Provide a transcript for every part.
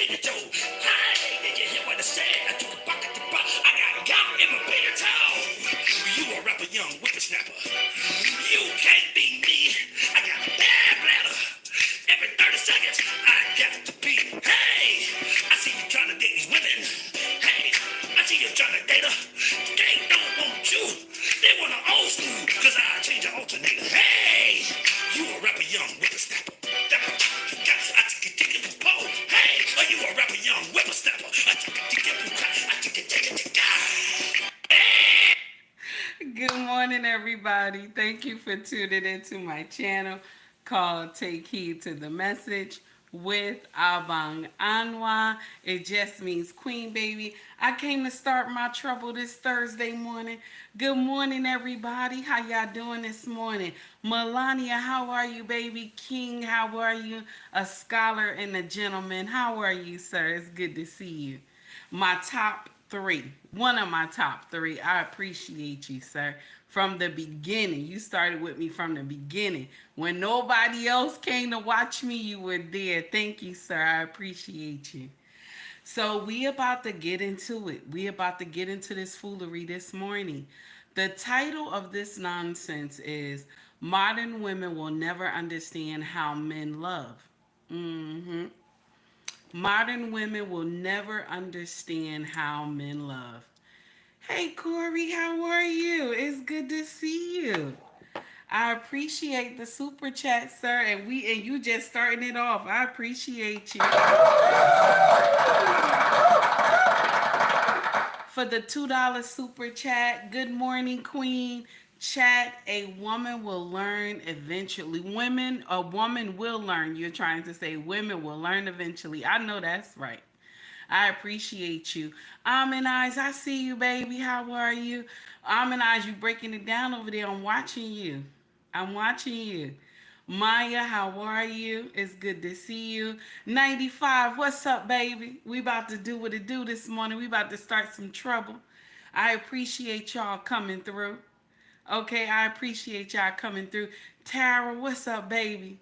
baby Joe. Hey, did you hear what I said? I took a bucket to buck. I got gout in my baby toe. You a rapper, young whippersnapper. You can't beat me. I got a bad bladder. Every 30 seconds, I got to pee. Hey, I see you trying to date these women. Hey, I see you trying to date her. They don't want you. They want an old school, cause I change your alternator. Hey, you a rapper, young whippersnapper. I take a ticket for pole. Hey, are you a rapper, young whippersnapper? I take a ticket for I take a ticket. Good morning, everybody. Thank you for tuning into my channel called Take Heed to the Message with Abang Anwa. It just means Queen Baby. I came to start my trouble this Thursday morning. Good morning, everybody. How y'all doing this morning? Melania, how are you, baby? King, how are you? A scholar and a gentleman. How are you, sir? It's good to see you. My top three, one of my top three. I appreciate you, sir. From the beginning, you started with me from the beginning. When nobody else came to watch me, you were there. Thank you, sir. I appreciate you. So we about to get into it. We about to get into this foolery this morning. The title of this nonsense is Modern Women Will Never Understand How Men Love. Mm-hmm. Modern women will never understand how men love. Hey Corey, how are you? It's good to see you. I appreciate the super chat, sir, and you just starting it off. I appreciate you for the $2 super chat. Good morning, Queen. Chat, a woman will learn eventually. A woman will learn. You're trying to say women will learn eventually. I know that's right. I appreciate you. Almond Eyes, I see you, baby. How are you? Almond Eyes, you breaking it down over there. I'm watching you. I'm watching you. Maya, how are you? It's good to see you. 95, what's up, baby? We about to do what it do this morning. We about to start some trouble. I appreciate y'all coming through. Okay, I appreciate y'all coming through. Tara, what's up, baby?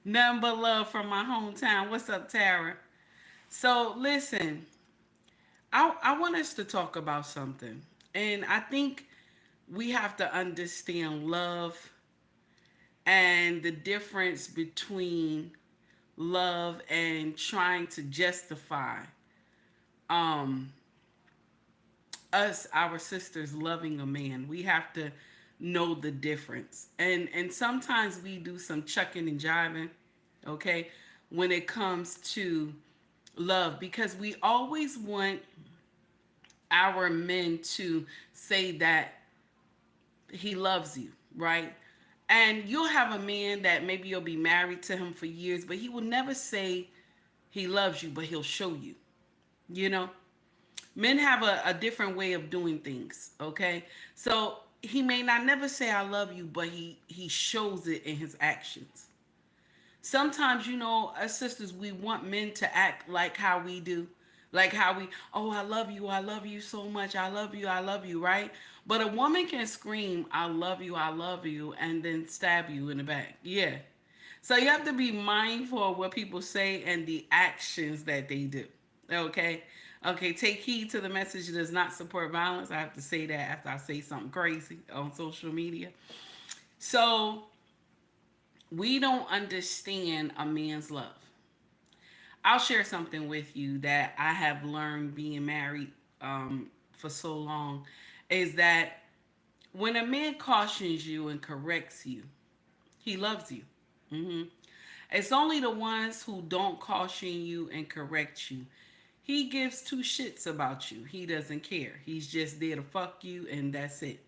Nothing but love from my hometown. What's up, Tara? So listen, I want us to talk about something. And I think we have to understand love and the difference between love and trying to justify um our sisters loving a man. We have to know the difference. And sometimes we do some chucking and jiving, okay, when it comes to love because we always want our men to say that he loves you, right? And you'll have a man that maybe you'll be married to him for years, but he will never say he loves you, but he'll show you. You know, men have a different way of doing things, okay? So he may not never say I love you, but he shows it in his actions. Sometimes, us sisters, we want men to act like how we do. Like how we, oh, I love you so much, I love you, right? But a woman can scream, I love you, and then stab you in the back. Yeah. So you have to be mindful of what people say and the actions that they do. Okay? Okay, take heed to the message that does not support violence. I have to say that after I say something crazy on social media. So we don't understand a man's love. I'll share something with you that I have learned being married for so long is that when a man cautions you and corrects you, he loves you. Hmm. It's only the ones who don't caution you and correct you. He gives two shits about you. He doesn't care. He's just there to fuck you and that's it.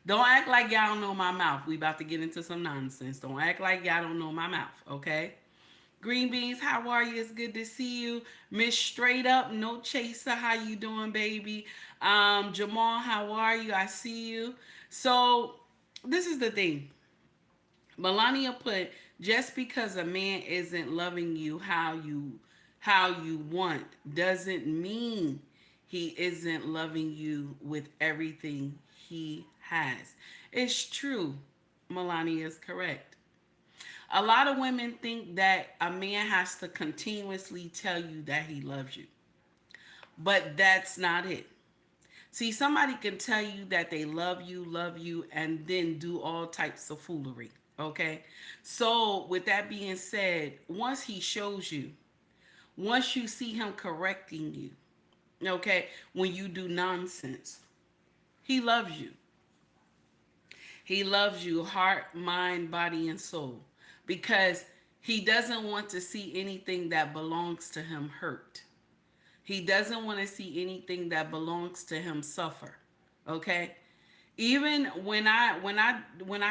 Don't act like y'all don't know my mouth. We about to get into some nonsense. Don't act like y'all don't know my mouth, okay? Green Beans, how are you? It's good to see you. Miss Straight Up, No Chaser, how you doing, baby? Jamal, how are you? I see you. So this is the thing. Melania put, just because a man isn't loving you how you want doesn't mean he isn't loving you with everything he has. It's true. Melania is correct. A lot of women think that a man has to continuously tell you that he loves you, but that's not it. See, somebody can tell you that they love you, and then do all types of foolery. Okay? So, with that being said, once he shows you, once you see him correcting you, okay, when you do nonsense, he loves you. He loves you heart, mind, body, and soul because he doesn't want to see anything that belongs to him hurt. He doesn't want to see anything that belongs to him suffer. Okay? Even when I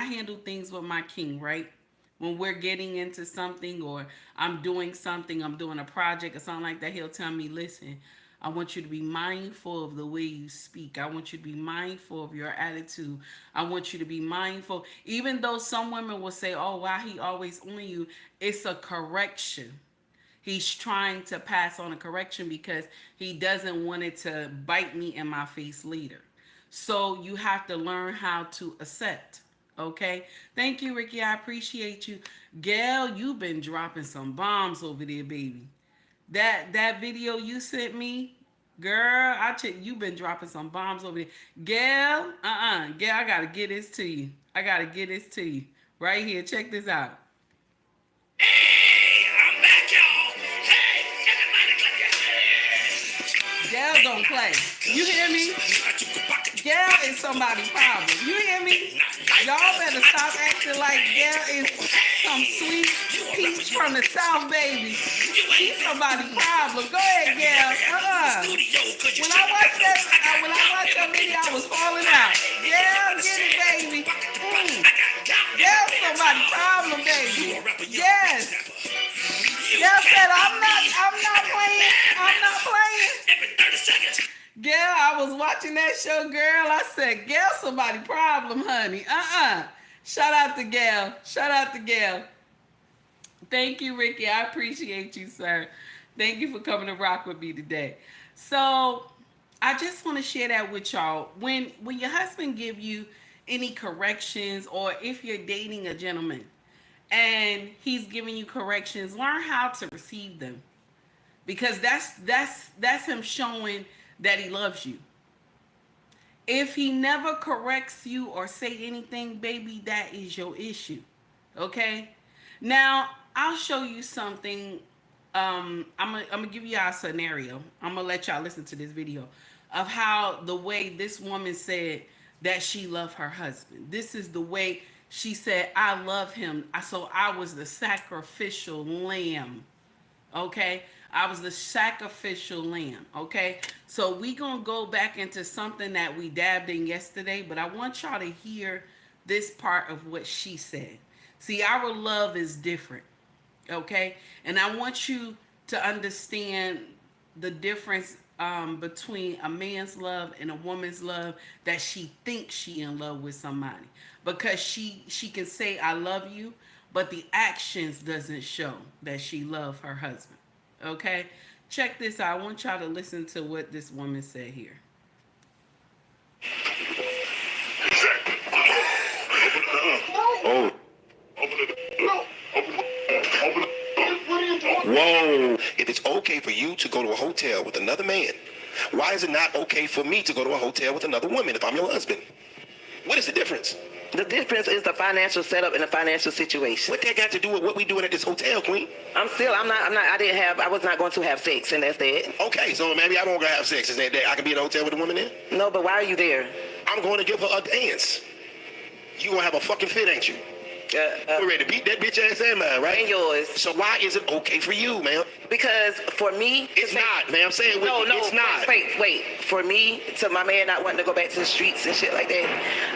handle things with my king, right? When we're getting into something or I'm doing a project or something like that, he'll tell me, "Listen, I want you to be mindful of the way you speak. I want you to be mindful of your attitude. I want you to be mindful." Even though some women will say, "Oh, why he always on you?" It's a correction. He's trying to pass on a correction because he doesn't want it to bite me in my face later. So you have to learn how to accept. Okay. Thank you, Ricky. I appreciate you. Gail, you've been dropping some bombs over there, baby. That video you sent me, girl, you've been dropping some bombs over there. Gail, Gail, I gotta get this to you. I gotta get this to you. Right here. Check this out. Hey, I'm back, y'all. Hey, everybody clap your hands. Gail don't play. You hear me? Gail is somebody's problem. You hear me? Y'all better stop acting like Gail is some sweet peach from the South, baby. She's somebody's problem. Go ahead, Gail. When I watched that video, I was falling out. Gail, get it, baby. Gail's somebody's problem, baby. Yes. Gail said, I'm not playing. I'm not playing. Every 30 seconds. Gail, I was watching that show, girl. I said, Gail, somebody problem, honey. Shout out to Gail. Shout out to Gail. Thank you, Ricky. I appreciate you, sir. Thank you for coming to rock with me today. So, I just want to share that with y'all. When your husband give you any corrections, or if you're dating a gentleman and he's giving you corrections, learn how to receive them. Because that's him showing that he loves you. If he never corrects you or say anything, baby, that is your issue. Okay? Now, I'll show you something. I'm gonna give you a scenario. I'm gonna let y'all listen to this video of how the way this woman said that she loved her husband. This is the way she said, "I love him. So I was the sacrificial lamb." Okay? I was the sacrificial lamb. Okay? So we gonna go back into something that we dabbed in yesterday, but I want y'all to hear this part of what she said. See, our love is different. Okay? And I want you to understand the difference between a man's love and a woman's love, that she thinks she in love with somebody. Because she can say, "I love you," but the actions doesn't show that she love her husband. Okay? Check this out. I want y'all to listen to what this woman said here. Oh. Whoa. If it's okay for you to go to a hotel with another man, why is it not okay for me to go to a hotel with another woman if I'm your husband? What is the difference? The difference is the financial setup and the financial situation. What that got to do with what we doing at this hotel, Queen? I was not going to have sex, and that's that. Okay, so maybe I won't go have sex. Is that I can be in a hotel with a woman then? No, but why are you there? I'm going to give her a dance. You gonna have a fucking fit, ain't you? We're ready to beat that bitch ass and mine, right? And yours. So why is it okay for you, ma'am? Because for me... It's not, ma'am. I'm saying it's not. Wait. For me, to my man not wanting to go back to the streets and shit like that,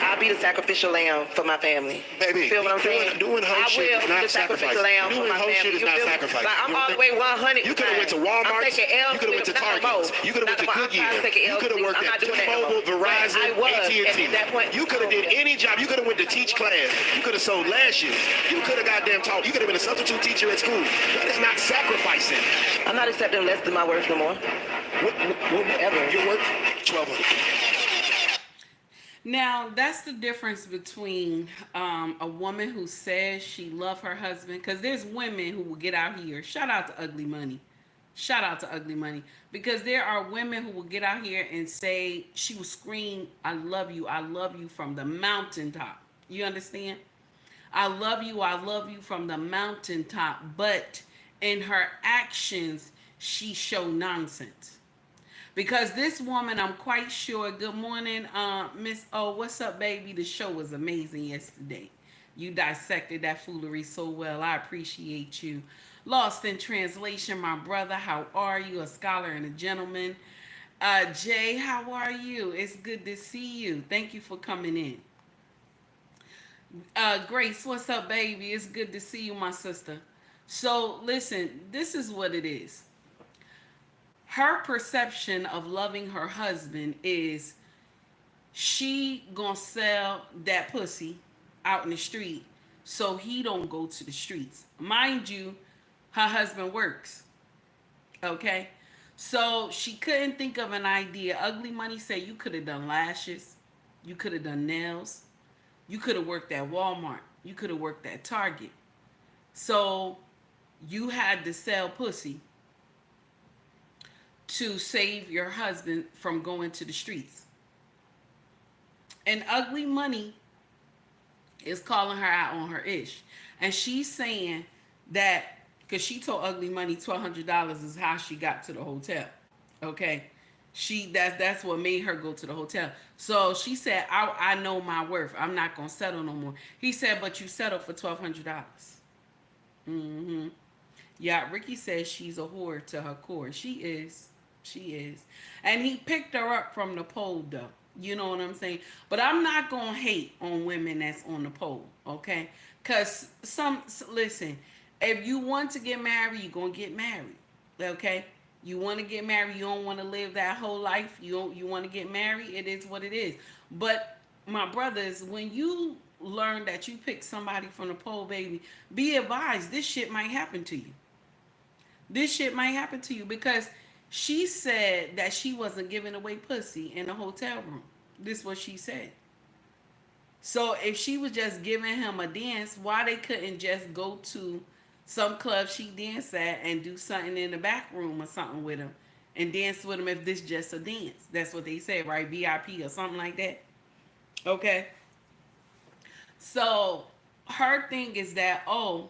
I'll be the sacrificial lamb for my family. Baby, you feel what I'm saying? Doing hoe shit is not sacrifice. Doing hoe shit is not sacrifice. Like, I'm all the way 100. You could have went to Walmart. You could have went to Target. You could have went to Goodyear. You could have worked at T-Mobile, Verizon, AT&T. You could have did any job. You could have went to teach class. You could have sold lashes. You could have goddamn taught. You could have been a substitute teacher at school. That is not sacrificing. I'm not accepting less than my worth no more. Whatever. Your worth? 1,200. Now, that's the difference between a woman who says she love her husband, because there's women who will get out here. Shout out to Ugly Money. Shout out to Ugly Money. Because there are women who will get out here and say, she will scream, I love you from the mountaintop. You understand? I love you from the mountaintop. But in her actions, she show nonsense. Because this woman, I'm quite sure. Good morning, Miss O. What's up, baby? The show was amazing yesterday. You dissected that foolery so well. I appreciate you. Lost in translation, my brother. How are you? A scholar and a gentleman. Jay, how are you? It's good to see you. Thank you for coming in. Grace, what's up, baby? It's good to see you, my sister. So, listen, this is what it is. Her perception of loving her husband is she gonna sell that pussy out in the street so he don't go to the streets. Mind you, her husband works. Okay? So she couldn't think of an idea. Ugly Money said you could have done lashes, you could have done nails, you could have worked at Walmart, you could have worked at Target. So you had to sell pussy to save your husband from going to the streets. And Ugly Money is calling her out on her ish. And she's saying that because she told Ugly Money $1,200 is how she got to the hotel. Okay. That's what made her go to the hotel. So she said, I know my worth. I'm not gonna settle no more. He said, but you settled for $1,200. Mm-hmm. Yeah, Ricky says she's a whore to her core. She is. She is. And he picked her up from the pole, though. You know what I'm saying? But I'm not going to hate on women that's on the pole, okay? Because listen, if you want to get married, you're going to get married, okay? You want to get married, you don't want to live that whole life, you want to get married, it is what it is. But my brothers, when you learn that you pick somebody from the pole, baby, be advised, this shit might happen to you. This shit might happen to you because she said that she wasn't giving away pussy in the hotel room. This is what she said. So if she was just giving him a dance, why they couldn't just go to some club she danced at and do something in the back room or something with him and dance with him if this just a dance? That's what they said, right? VIP or something like that. Okay. So her thing is that, oh,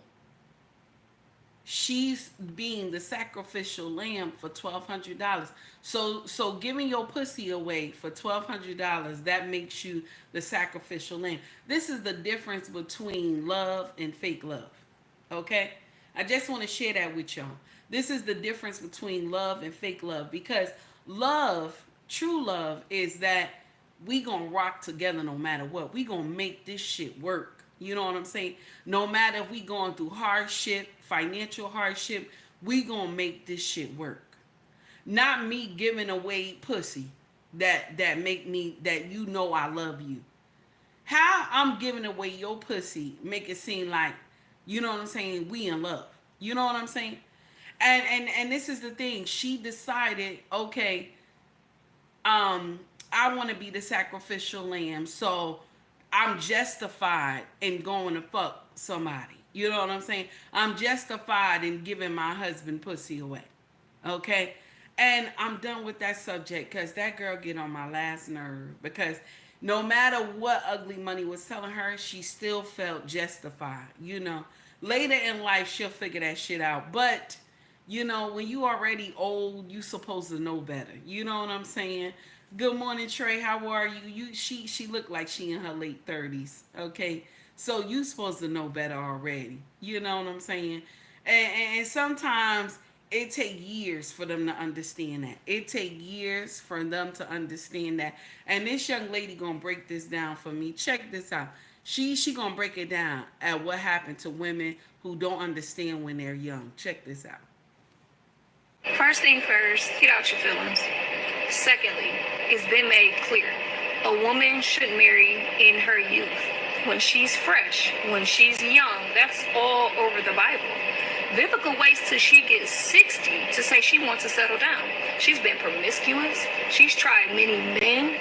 she's being the sacrificial lamb for $1,200. So giving your pussy away for $1,200, that makes you the sacrificial lamb. This is the difference between love and fake love. Okay? I just want to share that with y'all. This is the difference between love and fake love, because love, true love, is that we gonna rock together no matter what. We gonna make this shit work. You know what I'm saying? No matter if we going through hardship, financial hardship, we gonna make this shit work. Not me giving away pussy that make me, that you know I love you. How I'm giving away your pussy make it seem like, you know what I'm saying, we in love. You know what I'm saying? And this is the thing. She decided, okay, I want to be the sacrificial lamb, so I'm justified in going to fuck somebody. You know what I'm saying? I'm justified in giving my husband pussy away. Okay? And I'm done with that subject because that girl get on my last nerve. Because no matter what Ugly Money was telling her, she still felt justified. You know, later in life, she'll figure that shit out. But, you know, when you already old, you supposed to know better. You know what I'm saying? Good morning, Trey. How are you? She looked like she in her late 30s. Okay, so you supposed to know better already. You know what I'm saying? And sometimes it take years for them to understand that. It take years for them to understand that. And this young lady gonna break this down for me. Check this out. She gonna break it down at what happened to women who don't understand when they're young. Check this out. First thing first, get out your feelings. Secondly, it's been made clear, a woman should marry in her youth, when she's fresh, when she's young. That's all over the Bible. Vivica waits till she gets 60 to say she wants to settle down. She's been promiscuous. She's tried many men.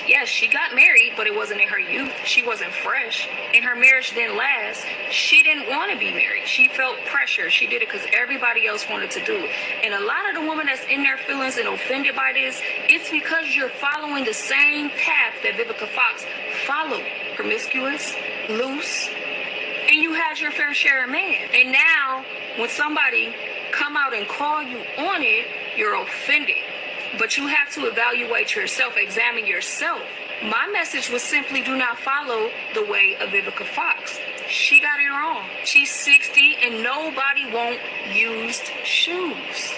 Yes, she got married, but it wasn't in her youth. She wasn't fresh. And her marriage didn't last. She didn't want to be married. She felt pressure. She did it because everybody else wanted to do it. And a lot of the women that's in their feelings and offended by this, it's because you're following the same path that Vivica Fox followed. Promiscuous, loose, and you had your fair share of men. And now, when somebody come out and call you on it, you're offended. But you have to evaluate yourself, examine yourself. My message was simply do not follow the way of Vivica Fox. She got it wrong. She's 60 and nobody won't used shoes.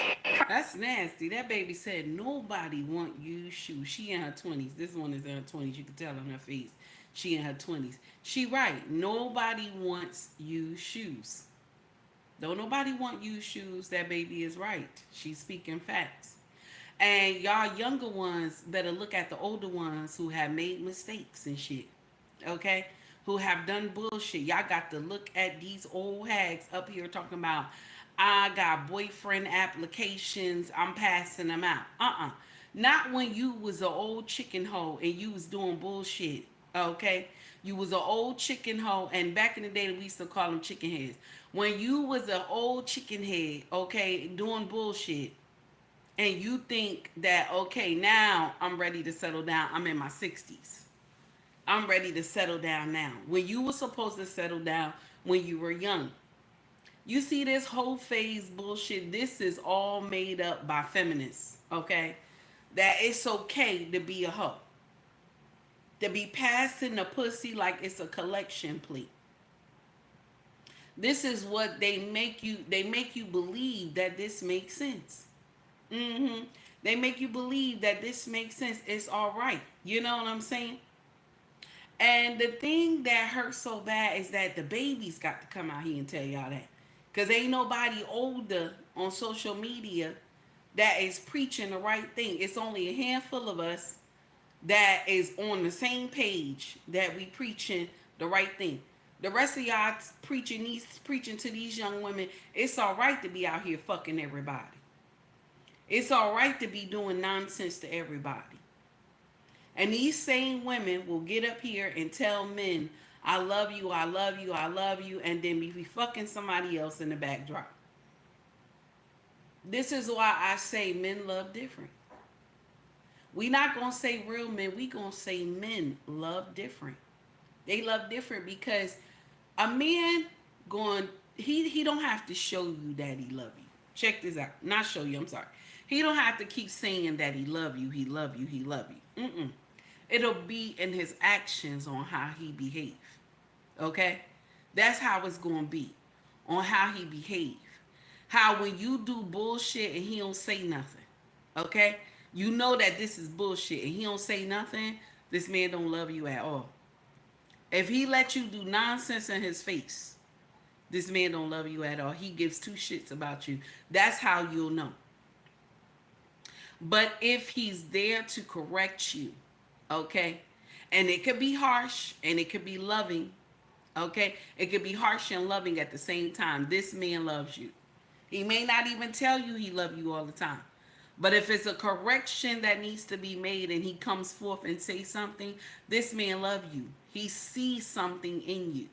That's nasty. That baby said nobody want used shoes. She in her 20s. This one is in her 20s. You can tell on her face. She in her 20s. She right. Nobody wants used shoes. Don't nobody want used shoes. That baby is right. She's speaking facts. And y'all younger ones better look at the older ones who have made mistakes and shit. Okay? Who have done bullshit. Y'all got to look at these old hags up here talking about, I got boyfriend applications, I'm passing them out. Not when you was an old chicken hoe and you was doing bullshit. Okay? You was an old chicken hoe, and back in the day we used to call them chicken heads. When you was an old chicken head, okay, doing bullshit, and you think that, okay, now I'm ready to settle down. I'm in my 60s. I'm ready to settle down now. When you were supposed to settle down when you were young. You see this whole phase bullshit. This is all made up by feminists, okay? That it's okay to be a hoe. To be passing the pussy like it's a collection plea. This is what they make you believe that this makes sense. They make you believe that this makes sense. It's all right. You know what I'm saying? And the thing that hurts so bad is that the babies got to come out here and tell y'all that. Because ain't nobody older on social media that is preaching the right thing. It's only a handful of us that is on the same page that we preaching the right thing. The rest of y'all preaching to these young women, it's all right to be out here fucking everybody. It's all right to be doing nonsense to everybody. And these same women will get up here and tell men, I love you, I love you, I love you, and then be fucking somebody else in the backdrop. This is why I say men love different. We not going to say real men. We going to say men love different. They love different because a man he don't have to show you that he love you. Check this out. Not show you, I'm sorry. He don't have to keep saying that he love you, he love you, he love you. It'll be in his actions on how he behave. Okay? That's how it's going to be. On how he behave. How when you do bullshit and he don't say nothing. Okay? You know that this is bullshit and he don't say nothing, this man don't love you at all. If he let you do nonsense in his face, this man don't love you at all. He gives two shits about you. That's how you'll know. But if he's there to correct you, okay, and it could be harsh and it could be loving, okay, it could be harsh and loving at the same time. This man loves you. He may not even tell you he loves you all the time. But if it's a correction that needs to be made and he comes forth and say something, this man loves you. He sees something in you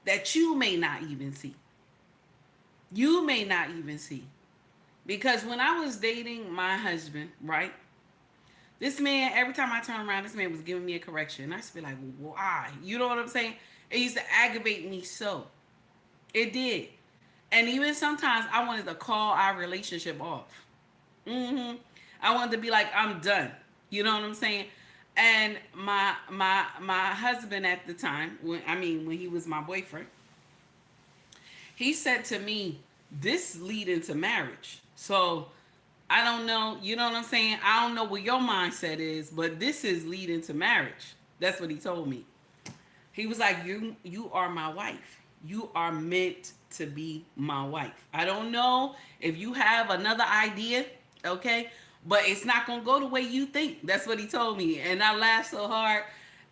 that you may not even see. You may not even see. Because when I was dating my husband, right? This man, every time I turn around, this man was giving me a correction. I used to be like, why? You know what I'm saying? It used to aggravate me so. It did. And even sometimes I wanted to call our relationship off. I wanted to be like, I'm done. You know what I'm saying? And my husband at the time, when he was my boyfriend, he said to me, this lead into marriage. So I don't know, you know what I'm saying? I don't know what your mindset is, but this is leading to marriage. That's what he told me. He was like, you are my wife. You are meant to be my wife. I don't know if you have another idea, okay? But it's not going to go the way you think. That's what he told me. And I laughed so hard.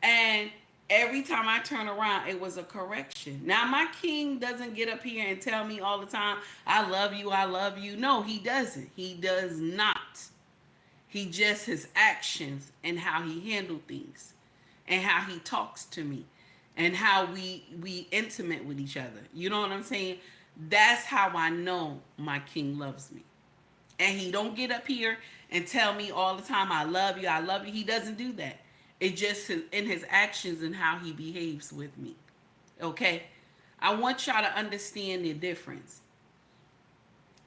And Every time I turn around, it was a correction. Now, my king doesn't get up here and tell me all the time, I love you, I love you. No, he doesn't. He does not. He just, his actions and how he handled things and how he talks to me and how we intimate with each other. You know what I'm saying? That's how I know my king loves me. And he don't get up here and tell me all the time, I love you, I love you. He doesn't do that. It just in his actions and how he behaves with me. Okay? I want y'all to understand the difference.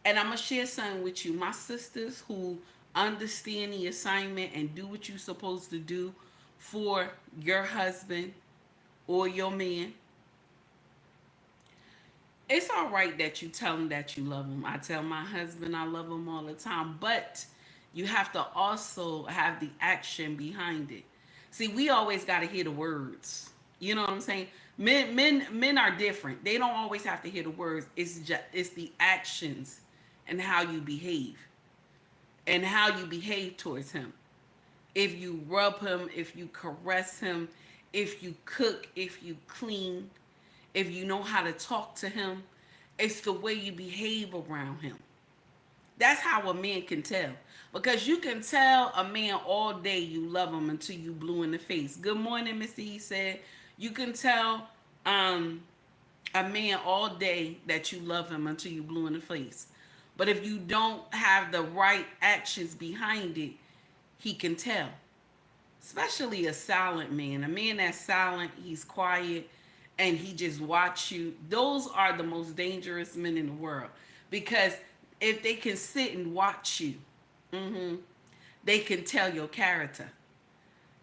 And I'm going to share something with you. My sisters who understand the assignment and do what you're supposed to do for your husband or your man, it's all right that you tell him that you love him. I tell my husband I love him all the time, but you have to also have the action behind it. See, we always got to hear the words. You know what I'm saying? Men are different. They don't always have to hear the words. It's the actions and how you behave and how you behave towards him. If you rub him, if you caress him, if you cook, if you clean, if you know how to talk to him, it's the way you behave around him. That's how a man can tell. Because you can tell a man all day you love him until you blue in the face. Good morning, Mr. He said. You can tell a man all day that you love him until you blue in the face. But if you don't have the right actions behind it, he can tell. Especially a silent man. A man that's silent, he's quiet, and he just watch you. Those are the most dangerous men in the world. Because if they can sit and watch you, they can tell your character.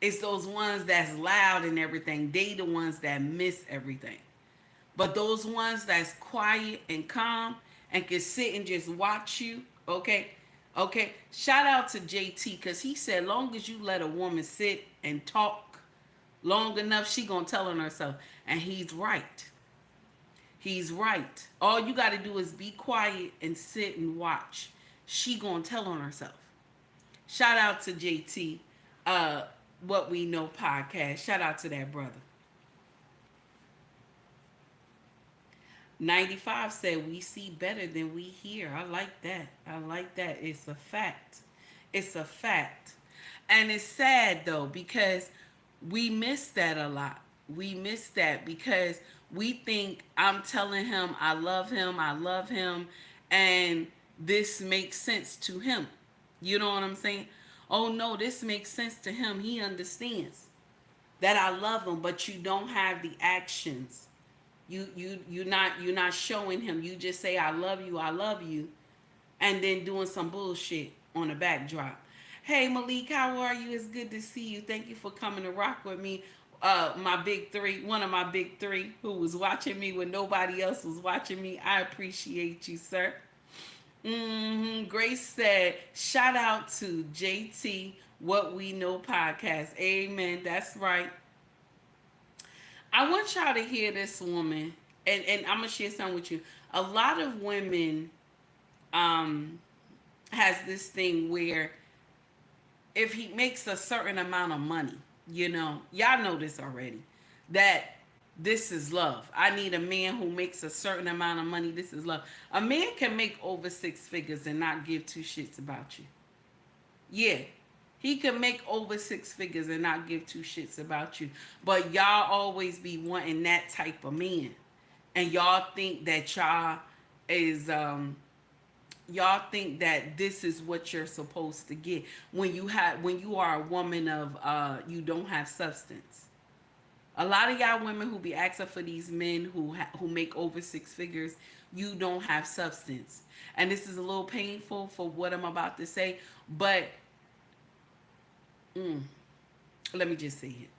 It's those ones that's loud and everything. They the ones that miss everything. But those ones that's quiet and calm and can sit and just watch you, okay? Okay. Shout out to JT because he said long as you let a woman sit and talk long enough, she gonna tell on herself. And he's right. He's right. All you gotta do is be quiet and sit and watch. She gonna tell on herself. Shout out to JT, What We Know podcast. Shout out to that brother. 95 said we see better than we hear. I like that. I like that. It's a fact. It's a fact. And it's sad though because we miss that a lot. We miss that because we think I'm telling him I love him, and this makes sense to him. You know what I'm saying? Oh no, this makes sense to him. He understands that I love him, but you don't have the actions. You're not showing him. You just say I love you, and then doing some bullshit on the backdrop. Hey Malik, how are you? It's good to see you. Thank you for coming to rock with me. My big three, one of my big three, who was watching me when nobody else was watching me. I appreciate you, sir. Grace said, shout out to JT, What We Know podcast. Amen. That's right. I want y'all to hear this woman, and I'm gonna share something with you. A lot of women has this thing where if he makes a certain amount of money, y'all know this already, that this is love. I need a man who makes a certain amount of money. This is love. A man can make over 6 figures and not give two shits about you. Yeah. He can make over 6 figures and not give two shits about you. But y'all always be wanting that type of man. And y'all think that y'all think that this is what you're supposed to get when you are a woman of you don't have substance. A lot of y'all women who be asking for these men who make over 6 figures, you don't have substance. And this is a little painful for what I'm about to say, but let me just say it.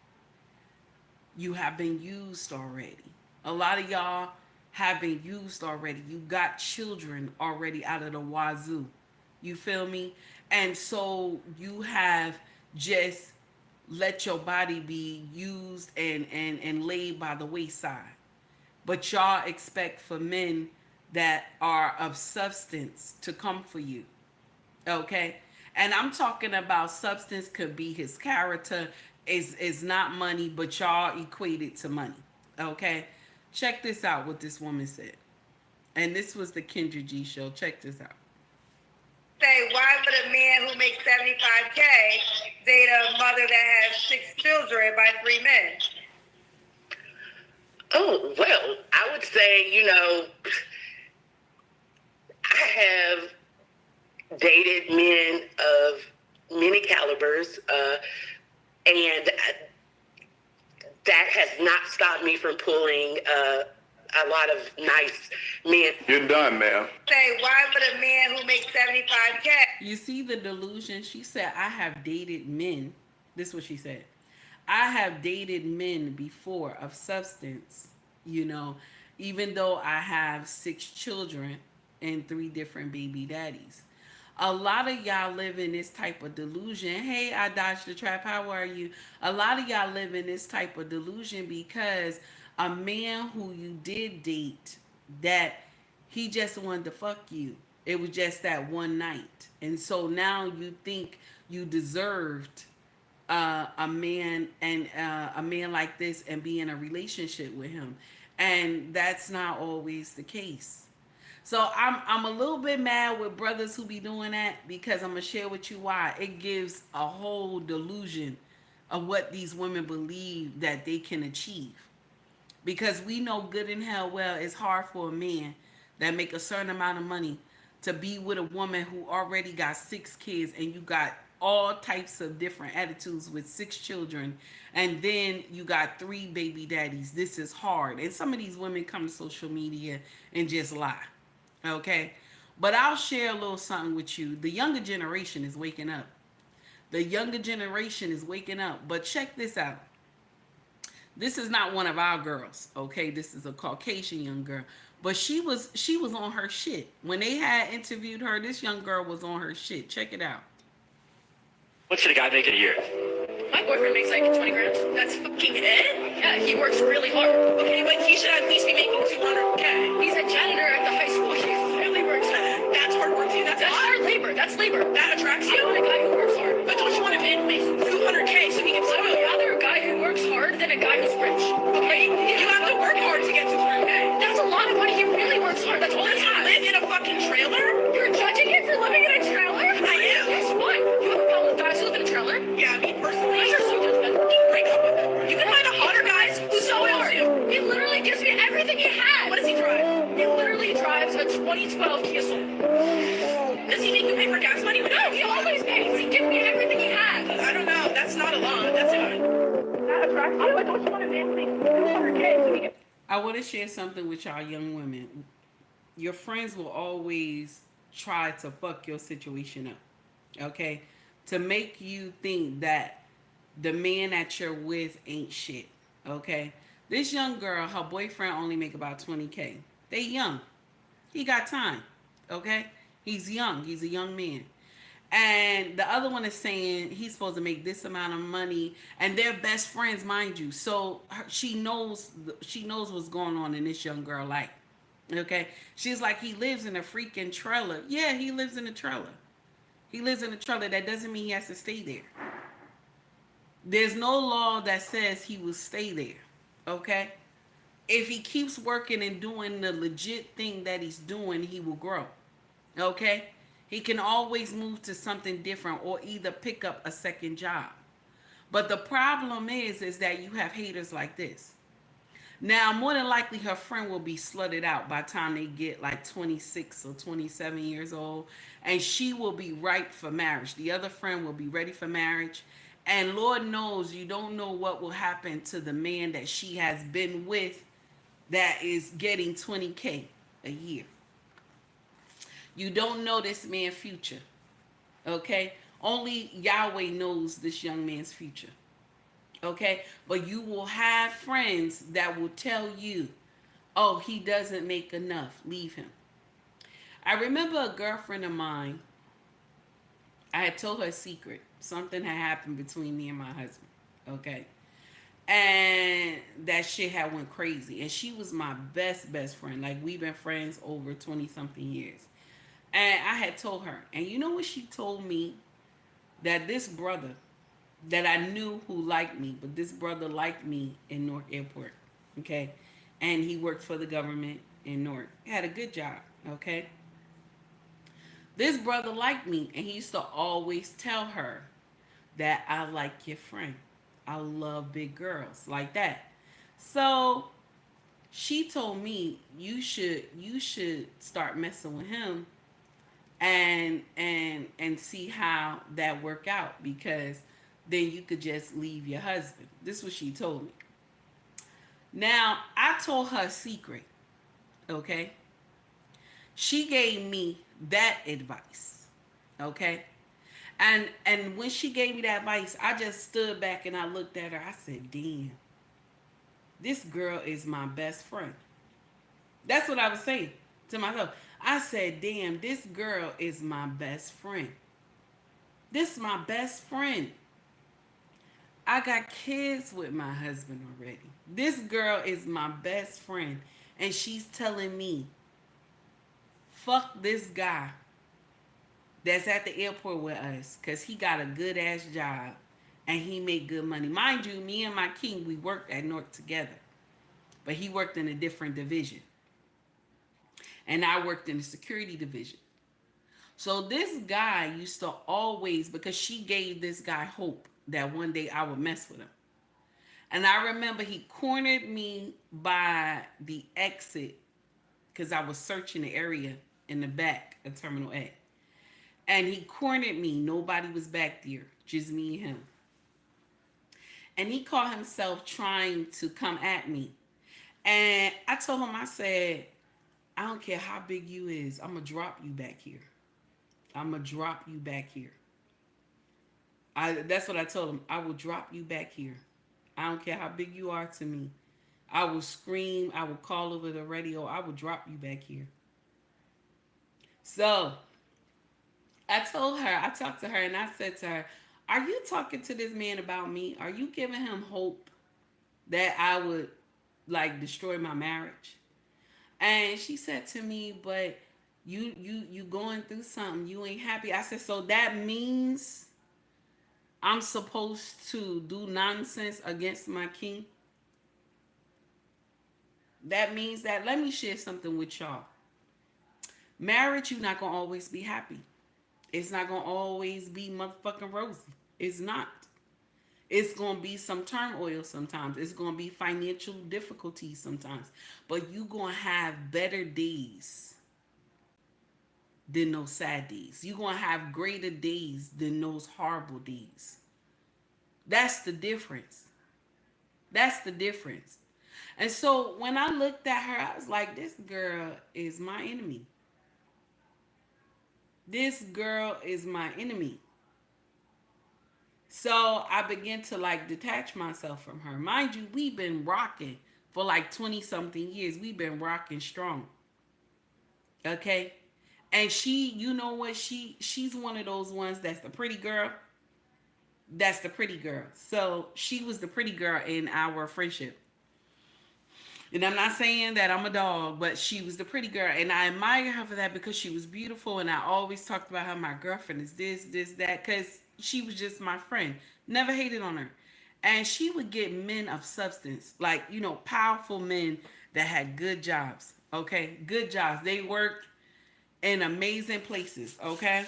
You have been used already. A lot of y'all have been used already. You got children already out of the wazoo. You feel me? And so you have just let your body be used and laid by the wayside. But y'all expect for men that are of substance to come for you. Okay? And I'm talking about substance could be his character, is not money, but y'all equate it to money. Okay? Check this out what this woman said. And this was the Kendra G show. Check this out. Say, why would a man who makes 75K date a mother that has 6 children by 3 men? Oh, well, I would say, I have dated men of many calibers, and that has not stopped me from pulling a lot of nice men. You're done, ma'am. Say, why would a man who makes 75K? You see the delusion? She said, I have dated men. This is what she said. I have dated men before of substance, even though I have 6 children and 3 different baby daddies. A lot of y'all live in this type of delusion. Hey, I dodged the trap. How are you? A lot of y'all live in this type of delusion because a man who you did date, that he just wanted to fuck you. It was just that one night. And so now you think you deserved a man and a man like this and be in a relationship with him. And that's not always the case. So I'm a little bit mad with brothers who be doing that, because I'm gonna share with you why. It gives a whole delusion of what these women believe that they can achieve. Because we know good and hell well it's hard for a man that make a certain amount of money to be with a woman who already got 6 kids, and you got all types of different attitudes with 6 children, and then you got 3 baby daddies. This is hard. And some of these women come to social media and just lie. Okay? But I'll share a little something with you. The younger generation is waking up. The younger generation is waking up. But check this out. This is not one of our girls, okay? This is a Caucasian young girl. But she was on her shit. When they had interviewed her, this young girl was on her shit. Check it out. What should a guy make in a year? My boyfriend makes like 20 grand. That's fucking it? Yeah, he works really hard. Okay, but he should at least be making 200K. He's a janitor at the high school. He really works hard. That's hard work too. That's hard labor. That's labor. That attracts you. I want a guy who works hard. But don't you want a man who makes 200K so he can settle? I'd rather a guy who works hard than a guy who's rich. Okay? You have to work hard to get 200K. That's a lot of money. He really works hard. That's all he has. Live in a fucking trailer? You're judging him for living in a trailer? I am. Guess what? You have a problem with guys who live in a trailer? Yeah, me personally. Guys are so judgmental. Break up with him. You can find a hotter guys who so hard. He literally gives me everything he has. What does he drive? He literally drives a 2012 Kia Soul. Does he make you pay for gas money? No, he always pays. He gives me everything he has. I don't know. That's not a lot. That's fine. That attracts you. I don't want a man who makes 200K so he can... I want to share something with y'all young women. Your friends will always try to fuck your situation up, okay? To make you think that the man that you're with ain't shit, okay? This young girl, her boyfriend only make about 20K. They young. He got time, okay? He's young. He's a young man. And the other one is saying he's supposed to make this amount of money, and they're best friends, mind you. So she knows what's going on in this young girl life. Okay, she's like, he lives in a freaking trailer. Yeah, he lives in a trailer. He lives in a trailer. That doesn't mean he has to stay there. There's no law that says he will stay there. Okay, if he keeps working and doing the legit thing that he's doing, he will grow. Okay. He can always move to something different or either pick up a second job. But the problem is that you have haters like this. Now, more than likely, her friend will be slutted out by the time they get like 26 or 27 years old. And she will be ripe for marriage. The other friend will be ready for marriage. And Lord knows you don't know what will happen to the man that she has been with that is getting 20K a year. You don't know this man's future, okay? Only Yahweh knows this young man's future, okay? But you will have friends that will tell you, oh, he doesn't make enough, leave him. I remember a girlfriend of mine, I had told her a secret. Something had happened between me and my husband, okay? And that shit had went crazy. And she was my best friend. Like, we've been friends over 20-something years. And I had told her, and you know what she told me? That this brother that I knew who liked me, but this brother liked me in Newark Airport, okay? And he worked for the government in Newark. He had a good job, okay? This brother liked me, and he used to always tell her that I like your friend. I love big girls like that. So she told me you should start messing with him and see how that work out, because then you could just leave your husband. This is what she told me. Now I told her a secret, okay? She gave me that advice, okay? And when she gave me that advice, I just stood back and I looked at her. I said, "Damn, this girl is my best friend." That's what I was saying to myself. I said, "Damn, this girl is my best friend. This is my best friend. I got kids with my husband already. This girl is my best friend. And she's telling me, fuck this guy that's at the airport with us, because he got a good ass job and he made good money." Mind you, me and my king, we worked at North together, but he worked in a different division. And I worked in the security division. So this guy used to always, because she gave this guy hope that one day I would mess with him. And I remember he cornered me by the exit because I was searching the area in the back of Terminal A. And he cornered me. Nobody was back there, just me and him. And he caught himself trying to come at me. And I told him, I said, "I don't care how big you is. I'm going to drop you back here. I'm going to drop you back here." That's what I told him. "I will drop you back here. I don't care how big you are to me. I will scream. I will call over the radio. I will drop you back here." So I told her, I talked to her and I said to her, "Are you talking to this man about me? Are you giving him hope that I would like destroy my marriage?" And she said to me, "But you going through something. You ain't happy." I said, "So that means I'm supposed to do nonsense against my king? That means that," let me share something with y'all. Marriage, you're not gonna always be happy. It's not gonna always be motherfucking rosy. It's not. It's gonna be some turmoil sometimes. It's gonna be financial difficulties sometimes. But you gonna have better days than those sad days. You're gonna have greater days than those horrible days. That's the difference. That's the difference. And so when I looked at her, I was like, this girl is my enemy. This girl is my enemy. So I began to like detach myself from her. Mind you, we've been rocking for like 20 something years. We've been rocking strong. Okay? And she, you know what? She's one of those ones that's the pretty girl. That's the pretty girl. So she was the pretty girl in our friendship. And I'm not saying that I'm a dog, but she was the pretty girl. And I admire her for that because she was beautiful. And I always talked about her. My girlfriend is this, that. Because she was just my friend. Never hated on her. And she would get men of substance. Like, you know, powerful men that had good jobs. Okay? Good jobs. They worked in amazing places. Okay?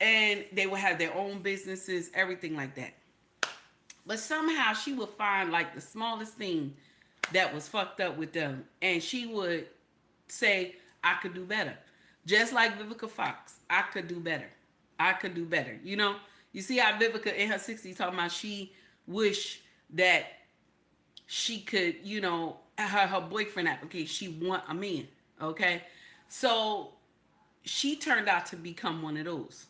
And they would have their own businesses. Everything like that. But somehow she would find like the smallest thing that was fucked up with them, and she would say, "I could do better." Just like Vivica Fox, "I could do better. I could do better." You know, you see how Vivica in her 60s talking about she wish that she could, you know, her boyfriend application, she want a man. Okay, so she turned out to become one of those.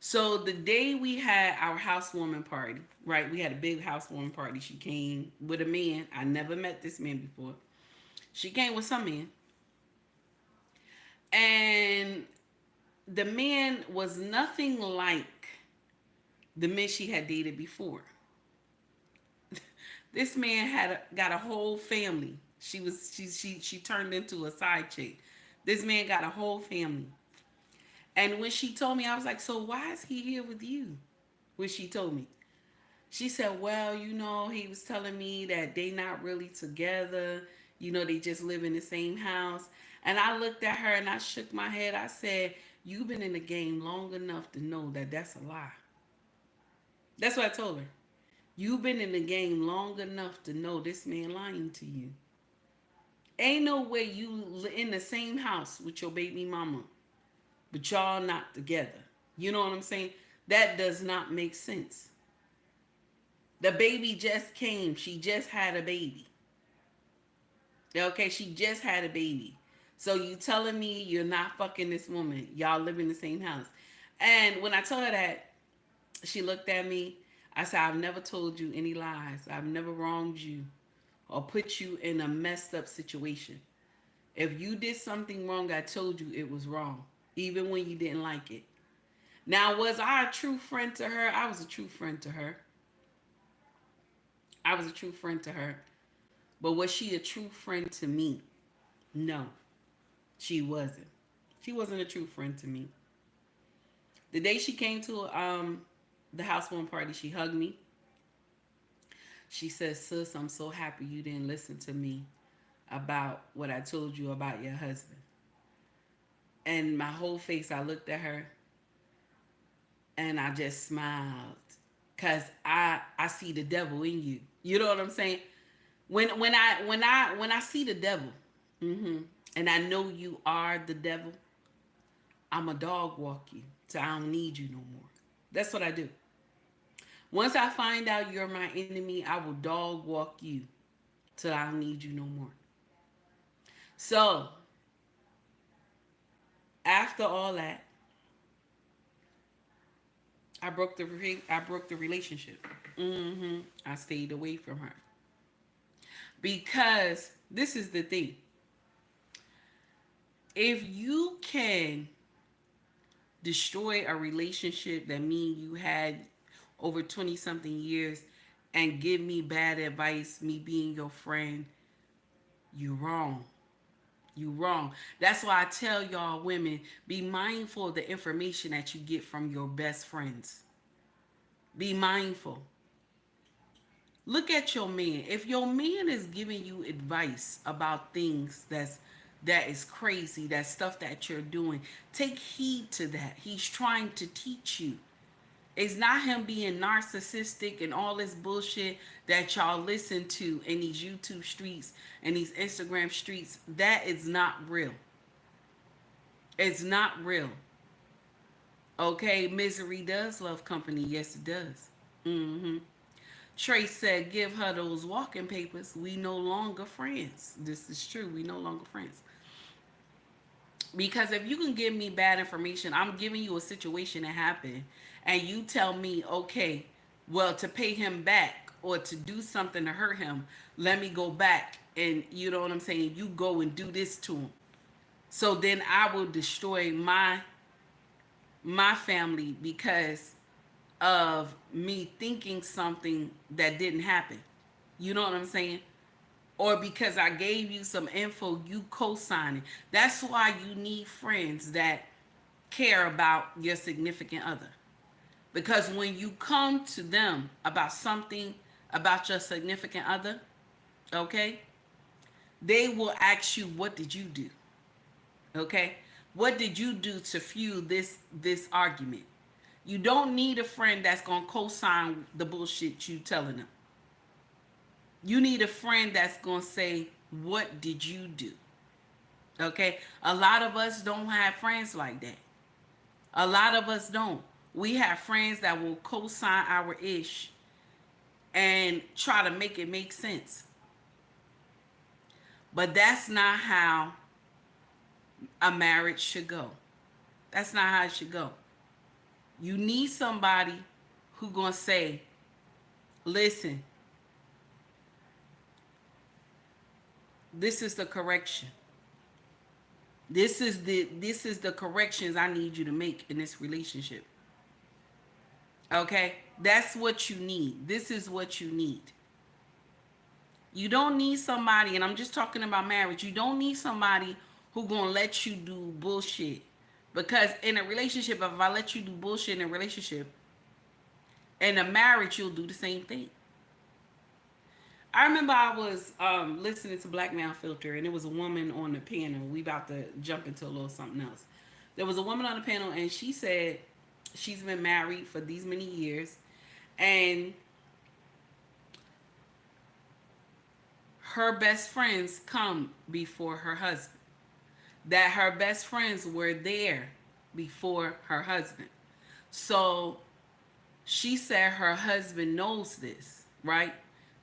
So the day we had our housewarming party, right? We had a big housewarming party. She came with a man. I never met this man before. She came with some man. And the man was nothing like the men she had dated before. This man got a whole family. She turned into a side chick. This man got a whole family. And when she told me, I was like, "So why is he here with you?" When she told me, She said, well, he was telling me that they not really together. They just live in the same house. And I looked at her and I shook my head. I said, you've been in the game long enough to know that that's a lie. That's what I told her. You've been in the game long enough to know this man lying to you. Ain't no way you in the same house with your baby mama, but y'all not together. You know what I'm saying? That does not make sense. The baby just came. She just had a baby. Okay, she just had a baby. So you telling me you're not fucking this woman? Y'all live in the same house. And when I told her that, she looked at me. I said, I've never told you any lies. I've never wronged you or put you in a messed up situation. If you did something wrong, I told you it was wrong, even when you didn't like it. Now, was I a true friend to her? I was a true friend to her. I was a true friend to her. But was she a true friend to me? No, she wasn't. She wasn't a true friend to me. The day she came to the housewarming party, she hugged me. She said, sis, I'm so happy you didn't listen to me about what I told you about your husband. And my whole face, I looked at her and I just smiled. Cause I see the devil in you. You know what I'm saying? When I see the devil, and I know you are the devil, I'm a dog walk you till I don't need you no more. That's what I do. Once I find out you're my enemy, I will dog walk you till I don't need you no more. So after all that, I broke the relationship. I stayed away from her because this is the thing. If you can destroy a relationship that me and you had over 20 something years and give me bad advice, me being your friend, you're wrong. You wrong. That's why I tell y'all women, be mindful of the information that you get from your best friends. Be mindful. Look at your man. If your man is giving you advice about things that is crazy, that stuff that you're doing, take heed to that. He's trying to teach you. It's not him being narcissistic and all this bullshit that y'all listen to in these YouTube streets and these Instagram streets. That is not real. It's not real. Okay, misery does love company. Yes, it does. Trace said, give her those walking papers. We no longer friends. This is true. We no longer friends. Because if you can give me bad information, I'm giving you a situation that happened, and you tell me, okay, well, to pay him back or to do something to hurt him, let me go back and, you know what I'm saying, you go and do this to him. So then I will destroy my family because of me thinking something that didn't happen. You know what I'm saying? Or because I gave you some info, you co-signing. That's why you need friends that care about your significant other. Because when you come to them about something about your significant other, okay, they will ask you, what did you do? Okay? What did you do to fuel this argument? You don't need a friend that's going to co-sign the bullshit you telling them. You need a friend that's going to say, what did you do? Okay? A lot of us don't have friends like that. A lot of us don't. We have friends that will co-sign our ish and try to make it make sense. But that's not how a marriage should go. That's not how it should go. You need somebody who going to say, listen, this is the correction. This is the corrections I need you to make in this relationship. Okay? That's what you need. This is what you need. You don't need somebody, and I'm just talking about marriage, you don't need somebody who gonna let you do bullshit. Because in a relationship, if I let you do bullshit in a relationship, In a marriage, you'll do the same thing. I remember I was listening to Black Man Filter, and there was a woman on the panel. We about to jump into a little something else. There was a woman on the panel, and she said she's been married for these many years, and her best friends come before her husband. That her best friends were there before her husband. So she said her husband knows this, right?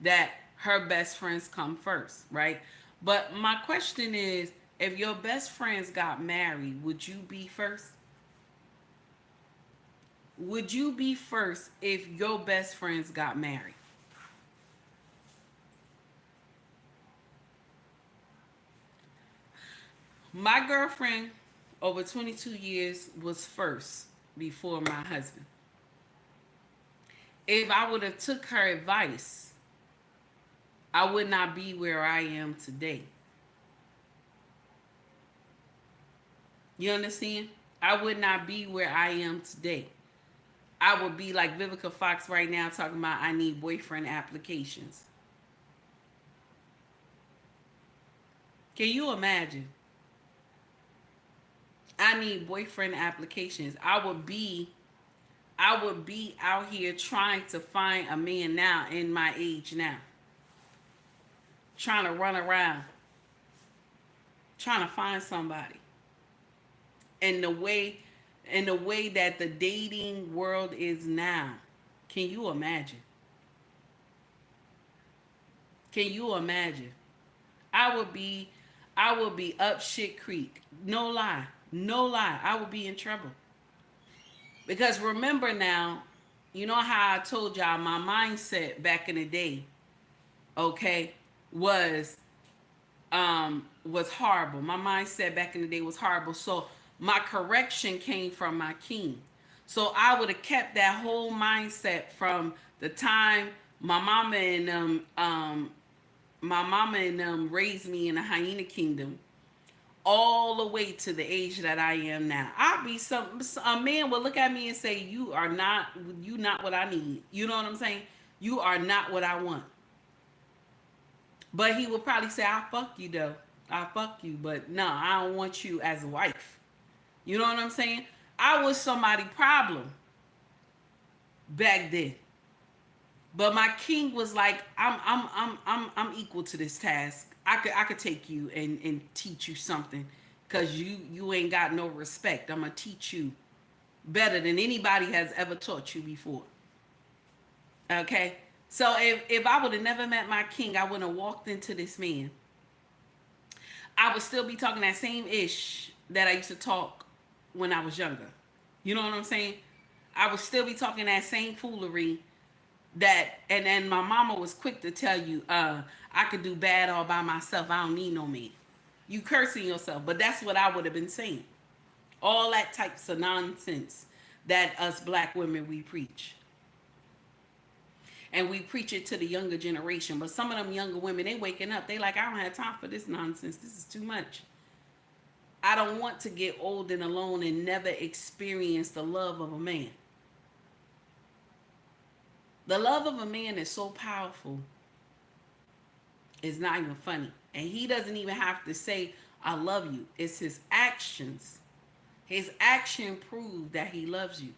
That her best friends come first, right? But my question is, if your best friends got married, would you be first? Would you be first if your best friends got married? My girlfriend over 22 years was first before my husband. If I would have took her advice, I would not be where I am today. You understand? I would not be where I am today. I would be like Vivica Fox right now talking about I need boyfriend applications. Can you imagine? I need boyfriend applications. I would be out here trying to find a man now in my age now. Trying to run around. Trying to find somebody. And the way that the dating world is now. Can you imagine? Can you imagine? I would be up shit creek. No lie. No lie. I would be in trouble. Because remember now, you know how I told y'all my mindset back in the day, okay, was horrible. My mindset back in the day was horrible. So my correction came from my king. So I would have kept that whole mindset from the time my mama and them raised me in the hyena kingdom all the way to the age that I am now. I'll be a man will look at me and say, you not what I need. You know what I'm saying? You are not what I want. But he would probably say, I'll fuck you though. I'll fuck you, but no, I don't want you as a wife. You know what I'm saying? I was somebody's problem back then. But my king was like, I'm equal to this task. I could take you and teach you something, cause you ain't got no respect. I'm gonna teach you better than anybody has ever taught you before. Okay? So if I would have never met my king, I wouldn't have walked into this man. I would still be talking that same ish that I used to talk when I was younger. You know what I'm saying? I would still be talking that same foolery and then my mama was quick to tell you, I could do bad all by myself. I don't need no man. You cursing yourself, but that's what I would have been saying. All that types of nonsense that us black women we preach. And we preach it to the younger generation. But some of them younger women, they waking up. They like, I don't have time for this nonsense. This is too much. I don't want to get old and alone and never experience the love of a man. The love of a man is so powerful. It's not even funny. And he doesn't even have to say, I love you. It's his actions. His action proves that he loves you.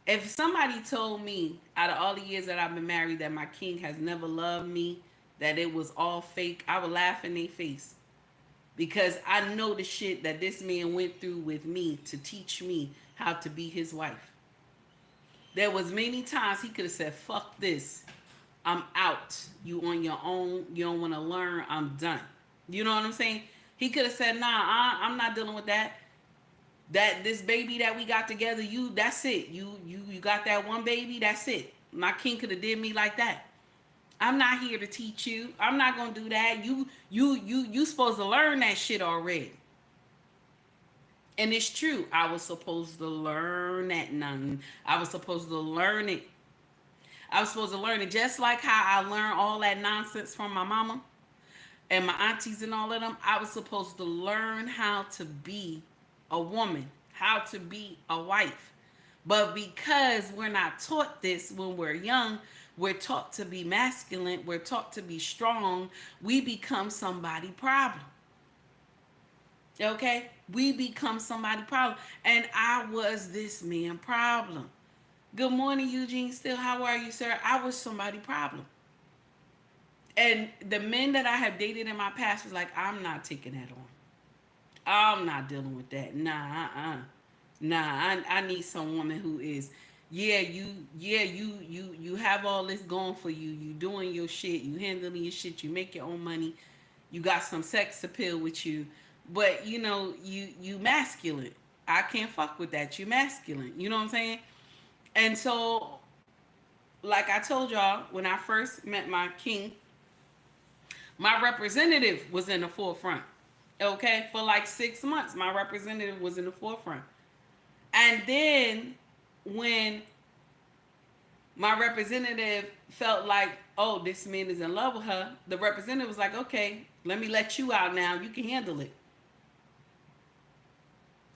If somebody told me out of all the years that I've been married that my king has never loved me, that it was all fake, I would laugh in their face. Because I know the shit that this man went through with me to teach me how to be his wife. There was many times he could have said, fuck this. I'm out. You on your own. You don't want to learn. I'm done. You know what I'm saying? He could have said, nah, I'm not dealing with that. That this baby that we got together, that's it. You got that one baby, that's it. My king could have did me like that. I'm not here to teach you. I'm not gonna do that. You supposed to learn that shit already. And it's true. I was supposed to learn that none. I was supposed to learn it. I was supposed to learn it just like how I learned all that nonsense from my mama and my aunties and all of them. I was supposed to learn how to be a woman, how to be a wife. But because we're not taught this when we're young, we're taught to be masculine, we're taught to be strong, we become somebody problem. Okay? We become somebody problem. And I was this man problem. Good morning, Eugene. Still, how are you, sir? I was somebody problem. And the men that I have dated in my past was like, I'm not taking that on. I'm not dealing with that. I need some woman who is, you have all this going for you. You doing your shit, you handling your shit, you make your own money, you got some sex appeal with you, but you masculine. I can't fuck with that. You masculine. You know what I'm saying? And so, like I told y'all, when I first met my king, my representative was in the forefront. Okay, for like 6 months, my representative was in the forefront. And then when my representative felt like, oh, this man is in love with her, the representative was like, okay, let me let you out now. You can handle it.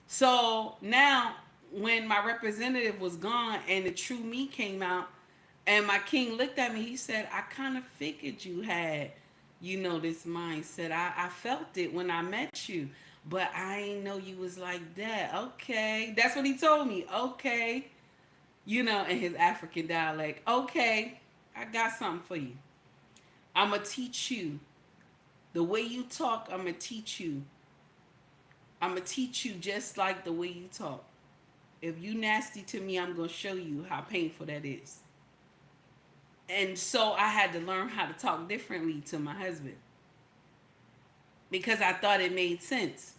So now, when my representative was gone and the true me came out, and my king looked at me, he said, I kind of figured you had, this mindset. I felt it when I met you, but I ain't know you was like that. Okay. That's what he told me. Okay. In his African dialect. Okay. I got something for you. I'm going to teach you. The way you talk, I'm going to teach you. I'm going to teach you just like the way you talk. If you nasty to me, I'm going to show you how painful that is. And so I had to learn how to talk differently to my husband because I thought it made sense.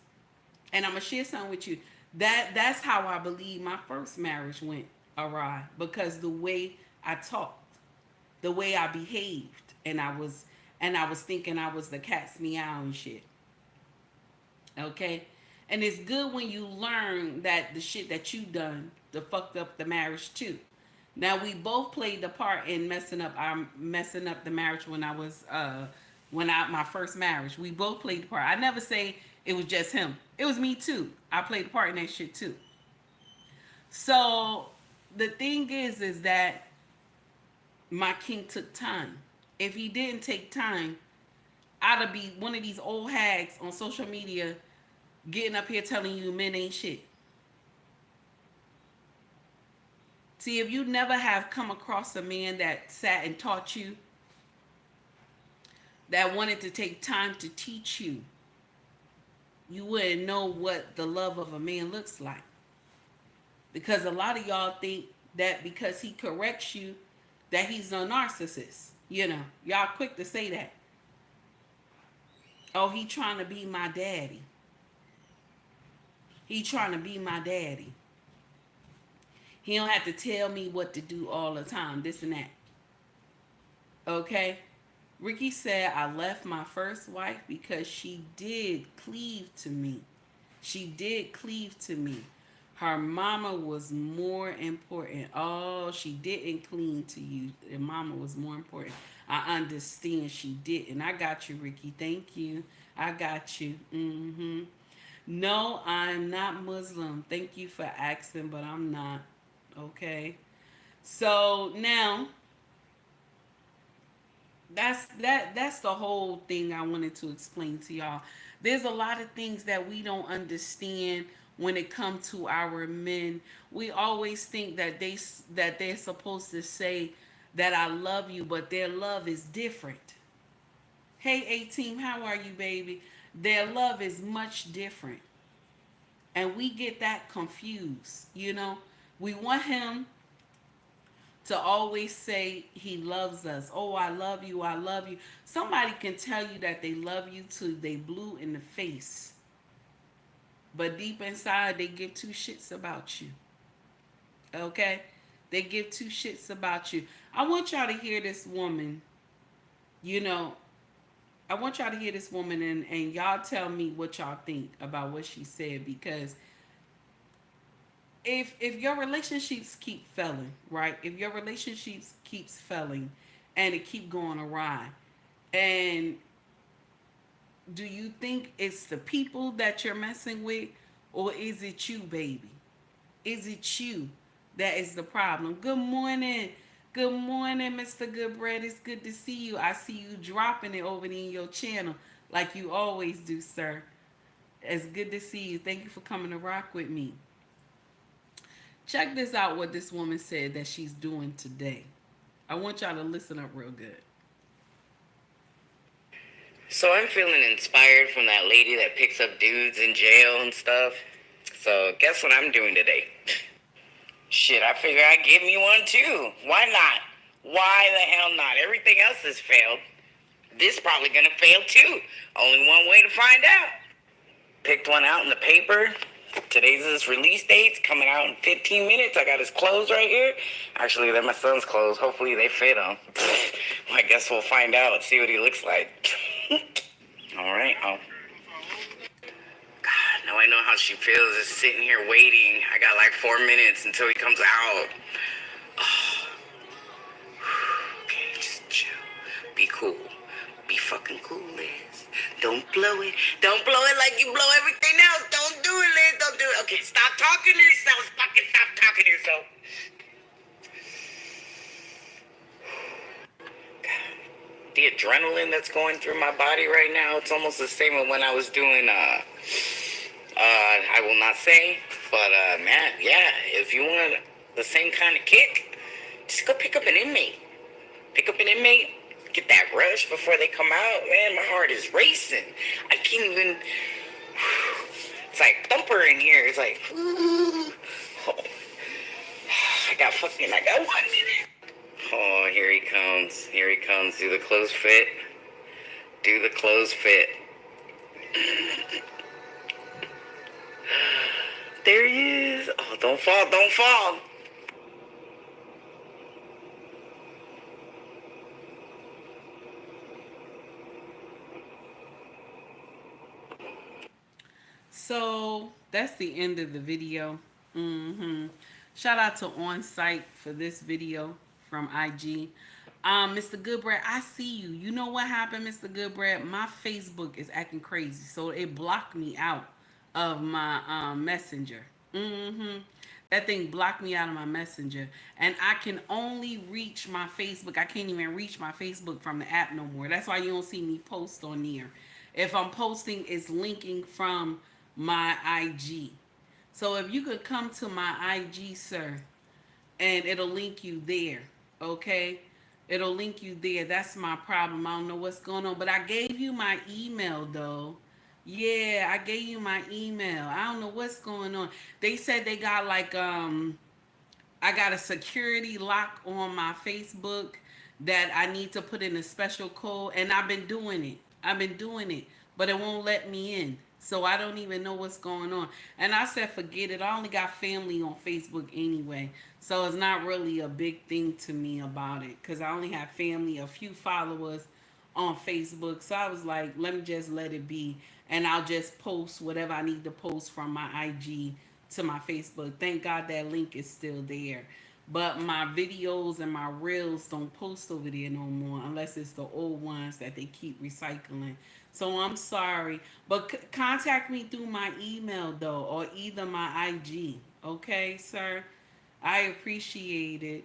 And I'm going to share something with you. That's how I believe my first marriage went awry, because the way I talked, the way I behaved, and I was thinking I was the cat's meow and shit. Okay? And it's good when you learn that the shit that you done, the fucked up the marriage too. Now we both played the part in messing up the marriage when I was my first marriage. We both played the part. I never say it was just him. It was me too. I played the part in that shit too. So the thing is that my king took time. If he didn't take time, I'd be one of these old hags on social media getting up here telling you men ain't shit. See, if you never have come across a man that sat and taught you, that wanted to take time to teach you, you wouldn't know what the love of a man looks like. Because a lot of y'all think that because he corrects you, that he's a narcissist. Y'all quick to say that. Oh, he trying to be my daddy. He trying to be my daddy. He don't have to tell me what to do all the time, this and that. Okay? Ricky said, I left my first wife because she did cleave to me. She did cleave to me. Her mama was more important. Oh, she didn't cleave to you. Her mama was more important. I understand she didn't. I got you, Ricky. Thank you. I got you. No, I'm not Muslim. Thank you for asking, but I'm not. Okay, so now that's the whole thing I wanted to explain to y'all. There's a lot of things that we don't understand when it comes to our men. We always think that they're supposed to say that I love you, but their love is different. Hey, A-Team, how are you, baby? Their love is much different. And we get that confused, We want him to always say he loves us. Oh, I love you, I love you. Somebody can tell you that they love you till they blue in the face. But deep inside, they give two shits about you. Okay? They give two shits about you. I want y'all to hear this woman, I want y'all to hear this woman and y'all tell me what y'all think about what she said, because if your relationships keep failing, right? If your relationships keeps failing and it keep going awry, and do you think it's the people that you're messing with, or is it you, baby? Is it you? That is the problem. Good morning. Good morning, Mr. Goodbread. It's good to see you. I see you dropping it over in your channel like you always do, sir. It's good to see you. Thank you for coming to rock with me. Check this out what this woman said that she's doing today. I want y'all to listen up real good. So I'm feeling inspired from that lady that picks up dudes in jail and stuff. So guess what I'm doing today? Shit, I figure I'd give me one too. Why not? Why the hell not? Everything else has failed. This probably gonna fail too. Only one way to find out. Picked one out in the paper. Today's his release date. It's coming out in 15 minutes. I got his clothes right here. Actually, they're my son's clothes. Hopefully they fit him. Well, I guess we'll find out and see what he looks like. All right. God, now I know how she feels just sitting here waiting. I got like 4 minutes until he comes out. Oh. Okay, just chill. Be cool. Be fucking cool, Liz. Don't blow it. Don't blow it like you blow everything else. Don't do it, Liz. Don't do it. Okay, stop talking to yourself. Fucking stop talking to yourself. The adrenaline that's going through my body right now, it's almost the same as when I was doing, I will not say, but, man, yeah, if you want the same kind of kick, just go pick up an inmate. Pick up an inmate, get that rush before they come out. Man, my heart is racing. I can't even, it's like thumper in here. It's like, oh, I got 1 minute. Oh, here he comes. Here he comes. Do the clothes fit? Do the clothes fit? There he is. Oh, don't fall. Don't fall. So that's the end of the video. Shout out to On Site for this video from IG. Mr. Goodbread, I see you. You know what happened, Mr. Goodbread? My Facebook is acting crazy, so it blocked me out of my messenger. That thing blocked me out of my messenger, and I can only reach my Facebook. I can't even reach my Facebook from the app no more. That's why you don't see me post on there. If I'm posting, it's linking from my IG. So if you could come to my IG, sir, and it'll link you there, okay? It'll link you there. That's my problem. I don't know what's going on, but I gave you my email though. Yeah, I gave you my email. I don't know what's going on. They said they got like I got a security lock on my Facebook that I need to put in a special code, and I've been doing it. But it won't let me in. So I don't even know what's going on. And I said, forget it. I only got family on Facebook anyway. So it's not really a big thing to me about it, because I only have family, a few followers on Facebook. So I was like, let me just let it be. And I'll just post whatever I need to post from my IG to my Facebook. Thank God that link is still there. But my videos and my reels don't post over there no more unless it's the old ones that they keep recycling. So I'm sorry. But contact me through my email though, or either my IG. Okay, sir? I appreciate it.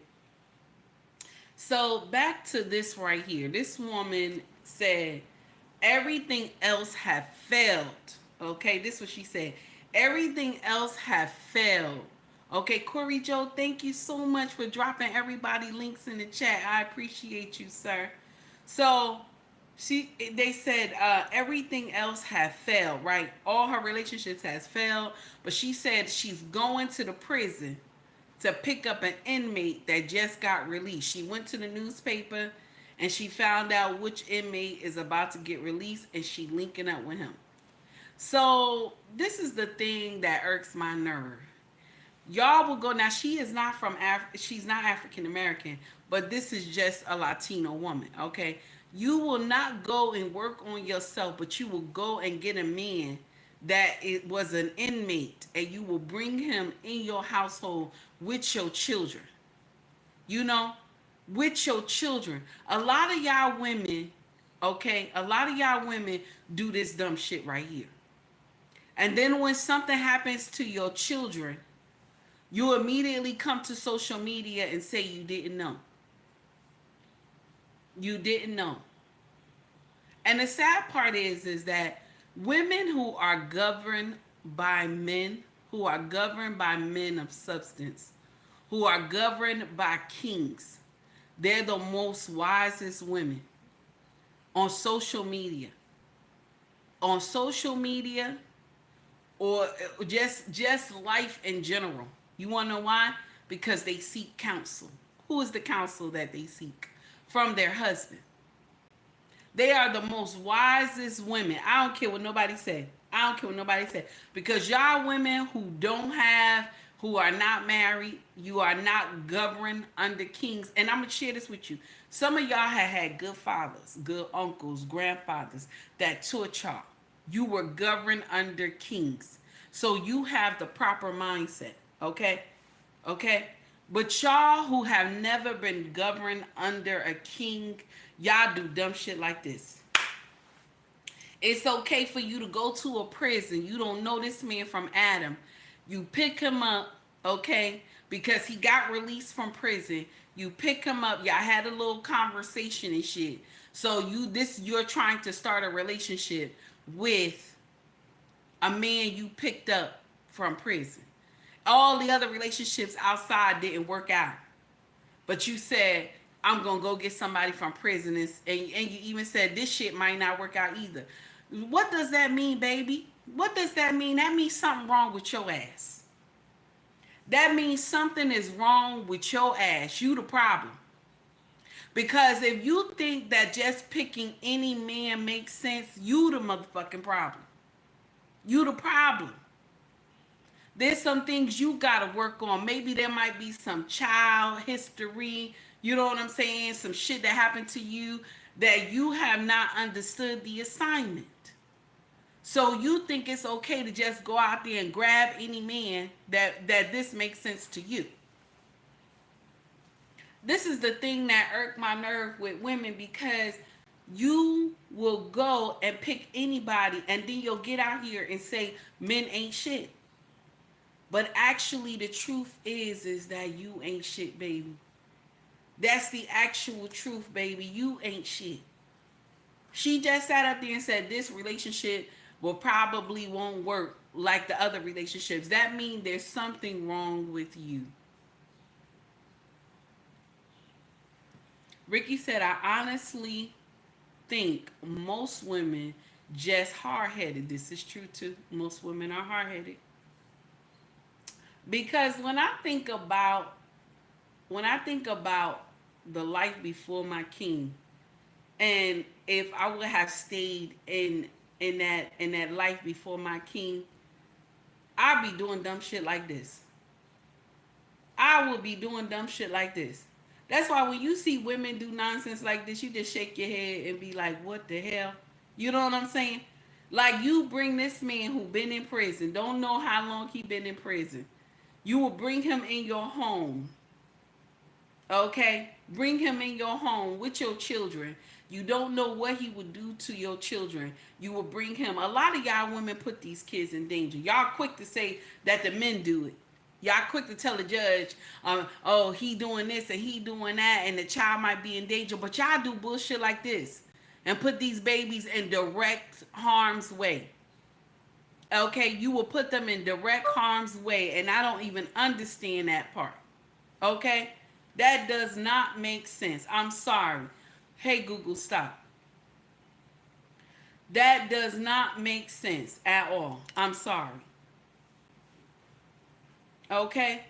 So back to this right here. This woman said, everything else have failed. Okay, this is what she said. Everything else have failed. Okay, Corey Joe, thank you so much for dropping everybody links in the chat. I appreciate you, sir. So they said everything else have failed, right? All her relationships has failed, but she said she's going to the prison to pick up an inmate that just got released. She went to the newspaper and she found out which inmate is about to get released, and she linking up with him. So this is the thing that irks my nerve. Y'all will go, now she is not from she's not African American, but this is just a Latino woman, okay? You will not go and work on yourself, but you will go and get a man that it was an inmate, and you will bring him in your household with your children. You know, with your children. A lot of y'all women, okay, a lot of y'all women do this dumb shit right here. And then when something happens to your children, You immediately come to social media and say you didn't know. You didn't know. And the sad part is that women who are governed by men, who are governed by men of substance, who are governed by kings, they're the most wisest women on social media. On social media, or just life in general. You want to know why? Because they seek counsel. Who is the counsel that they seek? From their husband. They are the most wisest women. I don't care what nobody say. I don't care what nobody say. Because y'all women who are not married, you are not governed under kings. And I'm going to share this with you. Some of y'all have had good fathers, good uncles, grandfathers that taught y'all. You were governed under kings. So you have the proper mindset. Okay? Okay? But y'all who have never been governed under a king, y'all do dumb shit like this. It's okay for you to go to a prison. You don't know this man from Adam. You pick him up, okay, because he got released from prison. You pick him up. Y'all had a little conversation and shit. So you're trying to start a relationship with a man you picked up from prison. All the other relationships outside didn't work out. But you said, I'm going to go get somebody from prison. And you even said this shit might not work out either. What does that mean, baby? What does that mean? That means something wrong with your ass. That means something is wrong with your ass. You the problem. Because if you think that just picking any man makes sense, you the motherfucking problem. You the problem. There's some things you gotta work on. Maybe there might be some child history, you know what I'm saying? Some shit that happened to you that you have not understood the assignment. So you think it's okay to just go out there and grab any man that this makes sense to you. This is the thing that irked my nerve with women, because you will go and pick anybody and then you'll get out here and say men ain't shit. But actually the truth is that you ain't shit, baby. That's the actual truth, baby. You ain't shit. She just sat up there and said this relationship will probably won't work like the other relationships. That means there's something wrong with you. Ricky said, I honestly think most women just hard-headed. This is true too. Most women are hard-headed. Because when I think about the life before my king, and if I would have stayed in that life before my king, I'd be doing dumb shit like this. I would be doing dumb shit like this. That's why when you see women do nonsense like this, you just shake your head and be like, what the hell? You know what I'm saying? Like, you bring this man who been in prison, don't know how long he been in prison. You will bring him in your home. Okay? Bring him in your home with your children. You don't know what he would do to your children. You will bring him. A lot of y'all women put these kids in danger. Y'all quick to say that the men do it. Y'all quick to tell the judge, oh, he doing this and he doing that, and the child might be in danger. But y'all do bullshit like this and put these babies in direct harm's way. Okay, you will put them in direct harm's way, and I don't even understand that part. Okay, that does not make sense. I'm sorry. Hey, Google, stop. That does not make sense at all. I'm sorry. Okay,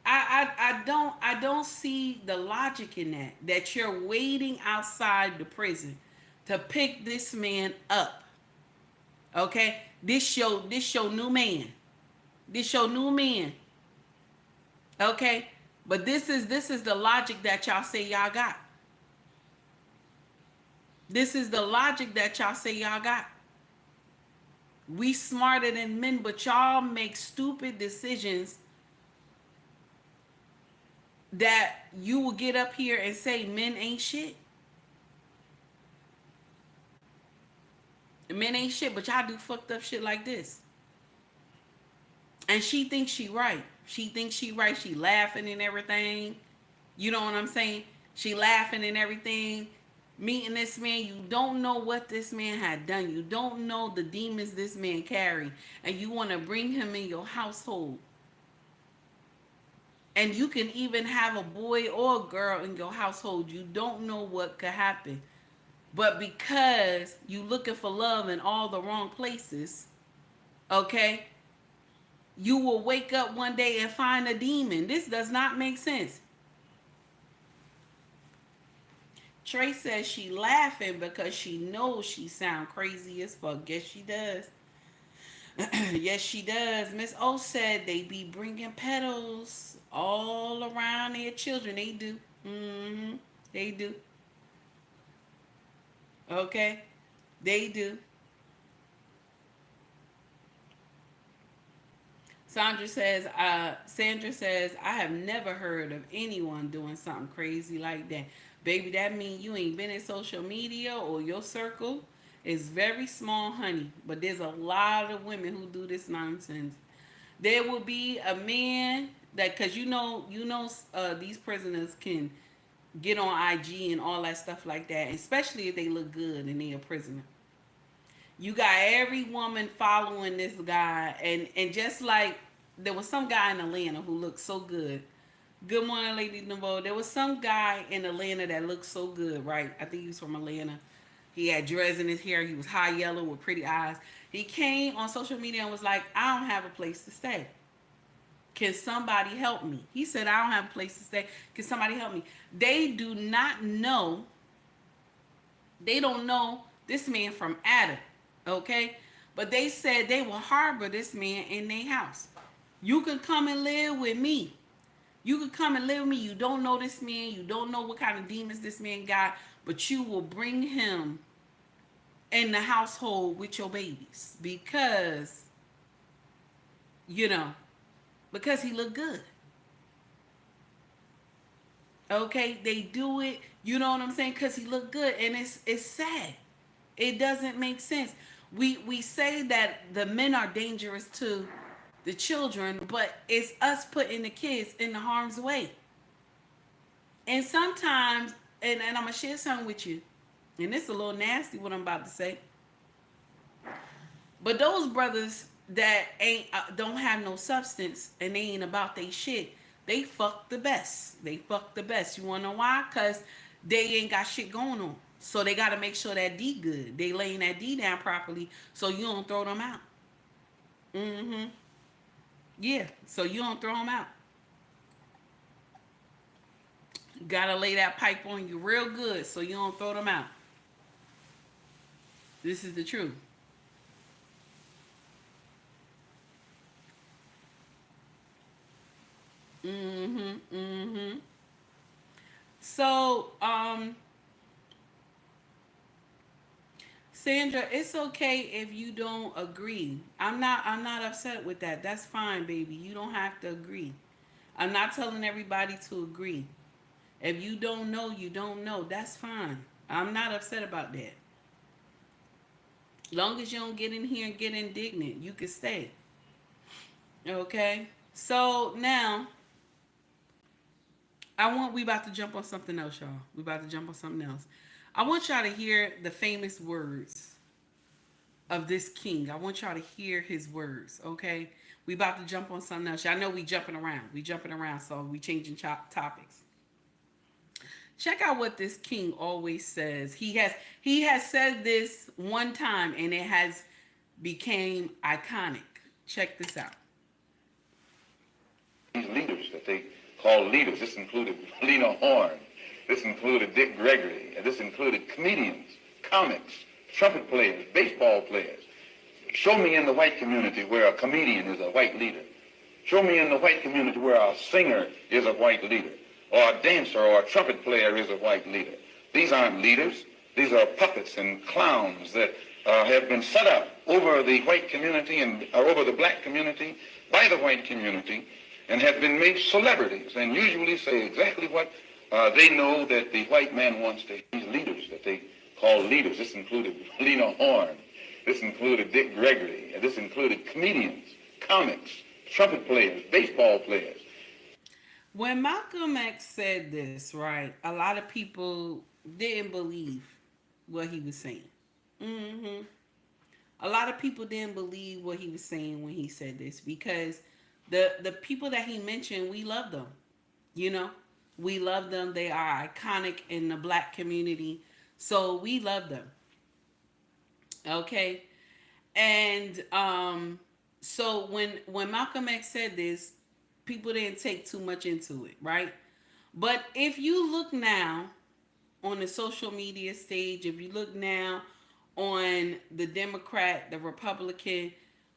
I don't see the logic in that you're waiting outside the prison to pick this man up. Okay, this your new man. This your new man. Okay, but this is the logic that y'all say y'all got. This is the logic that y'all say y'all got. We smarter than men, but y'all make stupid decisions that you will get up here and say men ain't shit. Men ain't shit, but y'all do fucked up shit like this. And she thinks she right. She thinks she right. She laughing and everything. You know what I'm saying? She laughing and everything. Meeting this man, you don't know what this man had done. You don't know the demons this man carry, and you want to bring him in your household. And you can even have a boy or a girl in your household. You don't know what could happen. But because you looking for love in all the wrong places, okay, you will wake up one day and find a demon. This does not make sense. Trey says she laughing because she knows she sound crazy as fuck. Yes, she does. Yes, she does. Miss O said they be bringing pedals all around their children. They do. They do. Okay? They do. Sandra says, I have never heard of anyone doing something crazy like that. Baby, that means you ain't been in social media or your circle is very small, honey. But there's a lot of women who do this nonsense. There will be a man that, cause these prisoners can get on IG and all that stuff like that, especially if they look good and they're a prisoner. You got every woman following this guy, and just like there was some guy in Atlanta who looked so good. Good morning, Lady Novo. There was some guy in Atlanta that looked so good, right? I think he was from Atlanta. He had dreads in his hair. He was high yellow with pretty eyes. He came on social media and was like, I don't have a place to stay. Can somebody help me? He said, I don't have a place to stay. Can somebody help me? They do not know. They don't know this man from Adam, okay? But they said they will harbor this man in their house. You can come and live with me. You can come and live with me. You don't know this man. You don't know what kind of demons this man got. But you will bring him in the household with your babies. Because, because he looked good. Okay? They do it, you know what I'm saying? Because he looked good. And it's sad. It doesn't make sense. We say that the men are dangerous to the children, but it's us putting the kids in the harm's way. And sometimes, and I'm going to share something with you, and it's a little nasty what I'm about to say, but those brothers that don't have no substance and they ain't about they shit, they fuck the best. They fuck the best. You want to know why? Because they ain't got shit going on. So they got to make sure that D good. They laying that D down properly so you don't throw them out. Yeah, so you don't throw them out. You gotta lay that pipe on you real good so you don't throw them out. This is the truth. So, Sandra, it's okay if you don't agree. I'm not upset with that. That's fine, baby. You don't have to agree. I'm not telling everybody to agree. If you don't know, you don't know. That's fine. I'm not upset about that. Long as you don't get in here and get indignant, you can stay. Okay? So now we about to jump on something else, y'all. We about to jump on something else. I want y'all to hear the famous words of this king. I want y'all to hear his words, okay? We about to jump on something else. Y'all know we jumping around, so we changing topics. Check out what this king always says. He has said this one time, and it has became iconic. Check this out. These leaders that they call leaders, this included Lena Horne, this included Dick Gregory, and this included comedians, comics, trumpet players, baseball players. Show me in the white community where a comedian is a white leader. Show me in the white community where a singer is a white leader, or a dancer or a trumpet player is a white leader. These aren't leaders. These are puppets and clowns that have been set up over the white community and over the black community by the white community and have been made celebrities and usually say exactly what they know that the white man wants to hear. These leaders that they call leaders, this included Lena Horne, this included Dick Gregory, and this included comedians, comics, trumpet players, baseball players. When Malcolm X said this, right, a lot of people didn't believe what he was saying. hmm A lot of people didn't believe what he was saying when he said this because the people that he mentioned, we love them. You know, we love them. They are iconic in the black community, so we love them. Okay, and so when Malcolm X said this, people didn't take too much into it, right? But if you look now on the social media stage, if you look now on the Democrat, the Republican,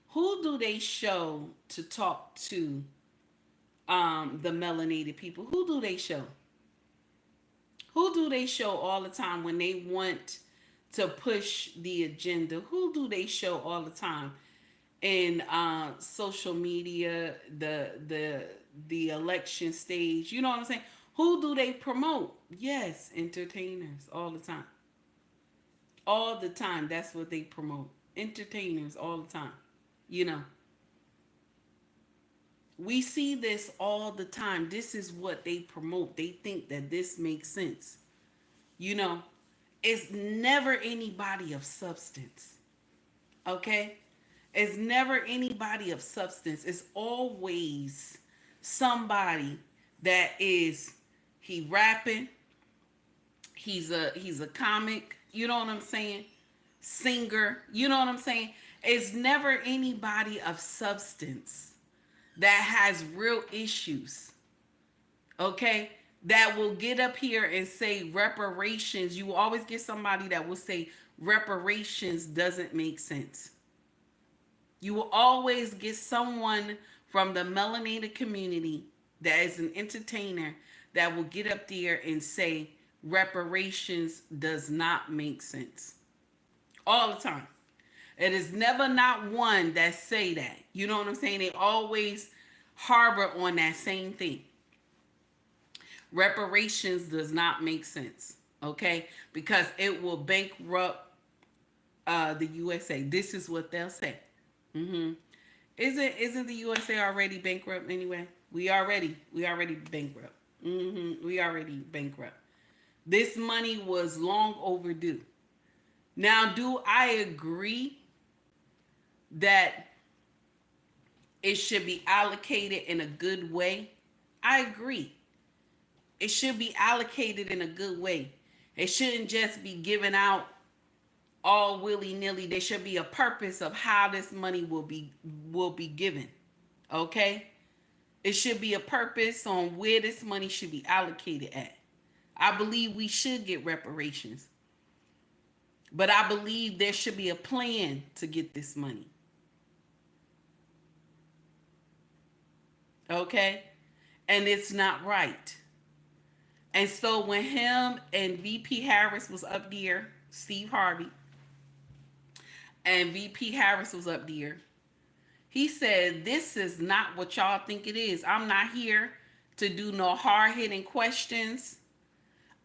who do they show to talk to the melanated people? Who do they show? Who do they show all the time when they want to push the agenda? Who do they show all the time in social media, the election stage? You know what I'm saying? Who do they promote? Yes, entertainers all the time. All the time. That's what they promote. Entertainers all the time. You know. We see this all the time. This is what they promote. They think that this makes sense. You know, it's never anybody of substance. Okay? It's never anybody of substance. It's always somebody that is he rapping. He's a comic. You know what I'm saying? Singer. You know what I'm saying? It's never anybody of substance that has real issues, okay, that will get up here and say reparations. You will always get somebody that will say reparations doesn't make sense. You will always get someone from the melanated community that is an entertainer that will get up there and say reparations does not make sense. All the time. It is never not one that say that. You know what I'm saying? They always harbor on that same thing. Reparations does not make sense, okay? Because it will bankrupt the USA. This is what they'll say. Mm-hmm. Isn't the USA already bankrupt anyway? We already bankrupt. We already bankrupt. This money was long overdue. Now, do I agree that it should be allocated in a good way? I agree. It should be allocated in a good way. It shouldn't just be given out all willy-nilly. There should be a purpose of how this money will be given. Okay? It should be a purpose on where this money should be allocated at. I believe we should get reparations. But I believe there should be a plan to get this money. Okay? And it's not right. And so when him and VP Harris was up there, Steve Harvey, and VP Harris was up there, he said, this is not what y'all think it is. I'm not here to do no hard-hitting questions.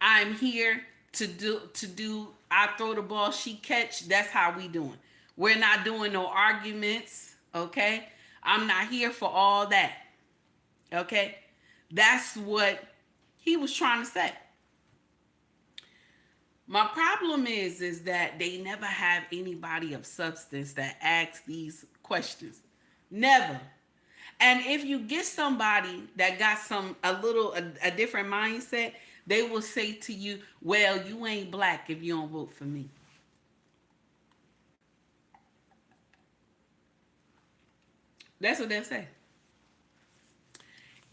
I'm here to do I throw the ball, she catch. That's how we doing. We're not doing no arguments, okay? I'm not here for all that. Okay? That's what he was trying to say. My problem is that they never have anybody of substance that asks these questions. Never. And if you get somebody that got a different mindset, they will say to you, well, you ain't black if you don't vote for me. That's what they'll say.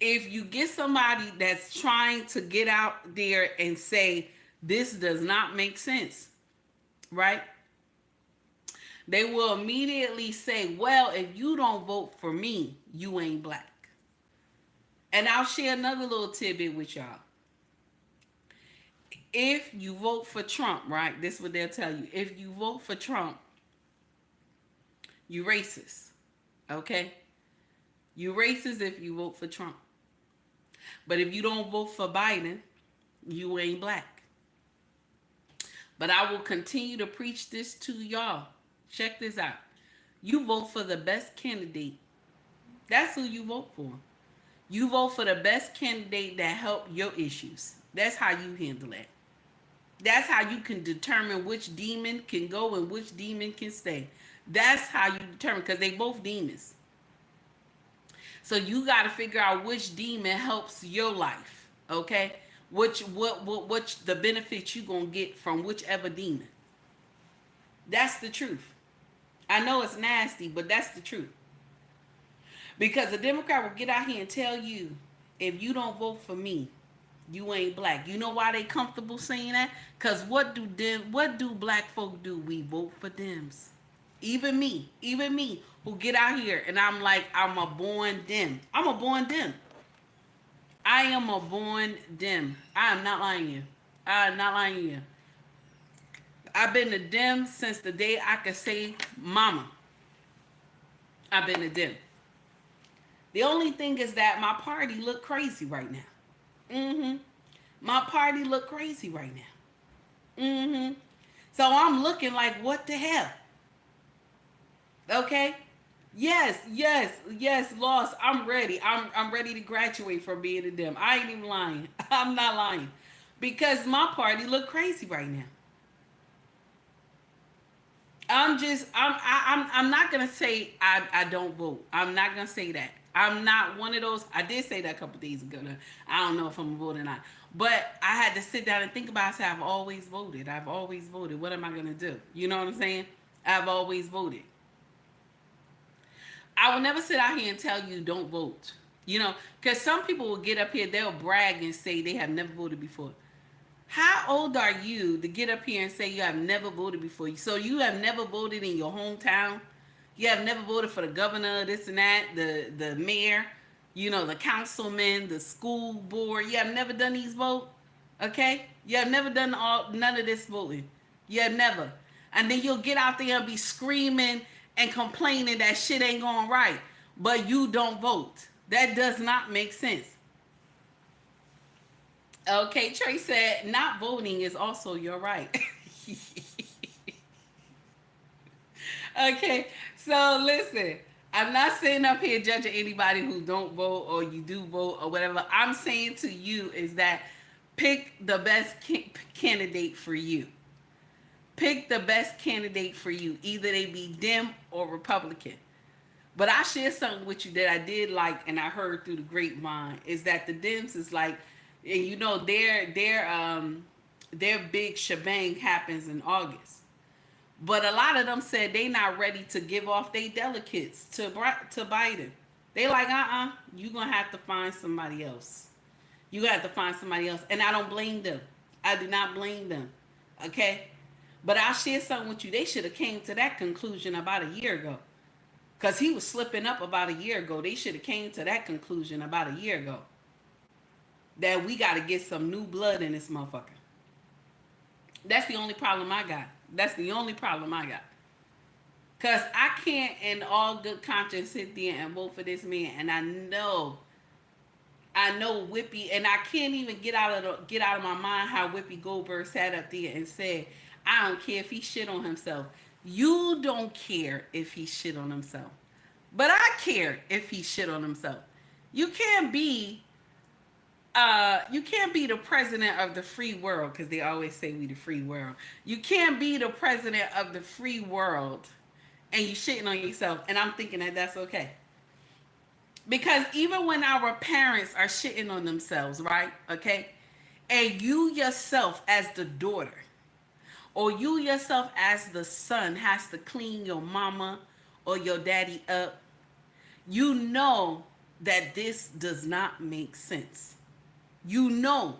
If you get somebody that's trying to get out there and say, this does not make sense, right? They will immediately say, well, if you don't vote for me, you ain't black. And I'll share another little tidbit with y'all. If you vote for Trump, right? This is what they'll tell you. If you vote for Trump, you racist. Okay? You racist if you vote for Trump. But if you don't vote for Biden, you ain't black. But I will continue to preach this to y'all. Check this out. You vote for the best candidate That's who you vote for. You vote for the best candidate that help your issues. That's how you handle it. That's how you can determine which demon can go and which demon can stay. That's how you determine, because they both demons. So you got to figure out which demon helps your life. Okay, which the benefits you gonna get from whichever demon. That's the truth. I know it's nasty, but that's the truth. Because the Democrat will get out here and tell you, if you don't vote for me, you ain't black. You know why they comfortable saying that? Cause what do black folk do? We vote for Dems. Even me, who get out here and I'm like, I'm a born Dem. I'm a born Dem. I am a born Dem. I am not lying to you. I am not lying to you. I've been a Dem since the day I could say mama. I've been a Dem. The only thing is that my party look crazy right now. My party look crazy right now. So I'm looking like, what the hell? Okay? Yes, Lost. I'm ready. I'm ready to graduate from being a Dem. I ain't even lying. I'm not lying. Because my party look crazy right now. I'm not gonna say I don't vote. I'm not gonna say that. I'm not one of those. I did say that a couple days ago. I don't know if I'm a vote or not. But I had to sit down and think about it. So I've always voted. I've always voted. What am I gonna do? You know what I'm saying? I've always voted. I will never sit out here and tell you don't vote. You know, because some people will get up here, they'll brag and say they have never voted before. How old are you to get up here and say you have never voted before? So you have never voted in your hometown? You have never voted for the governor, this and that, the mayor, you know, the councilman, the school board. You have never done these votes, okay? You have never done none of this voting. You have never. And then you'll get out there and be screaming and complaining that shit ain't going right, but you don't vote. That does not make sense. Okay, Trey said, not voting is also your right. Okay, so listen, I'm not sitting up here judging anybody who don't vote or you do vote or whatever. I'm saying to you is that pick the best candidate for you. Pick the best candidate for you. Either they be Dem or Republican. But I share something with you that I did like and I heard through the grapevine is that the Dems is like, and you know their big shebang happens in August. But a lot of them said they not ready to give off their delegates to Biden. They like, you gonna have to find somebody else. You have to find somebody else. And I don't blame them. I do not blame them. Okay? But I'll share something with you. They should have came to that conclusion about a year ago. Because he was slipping up about a year ago. They should have came to that conclusion about a year ago. That we got to get some new blood in this motherfucker. That's the only problem I got. That's the only problem I got. Because I can't in all good conscience sit there and vote for this man. And I know Whoopi, and I can't even get out of my mind how Whoopi Goldberg sat up there and said, I don't care if he shit on himself. You don't care if he shit on himself. But I care if he shit on himself. You can't be the president of the free world, because they always say we the free world. You can't be the president of the free world and you shitting on yourself. And I'm thinking that that's okay. Because even when our parents are shitting on themselves, right? Okay? And you yourself as the daughter or you yourself as the son has to clean your mama or your daddy up, you know that this does not make sense. You know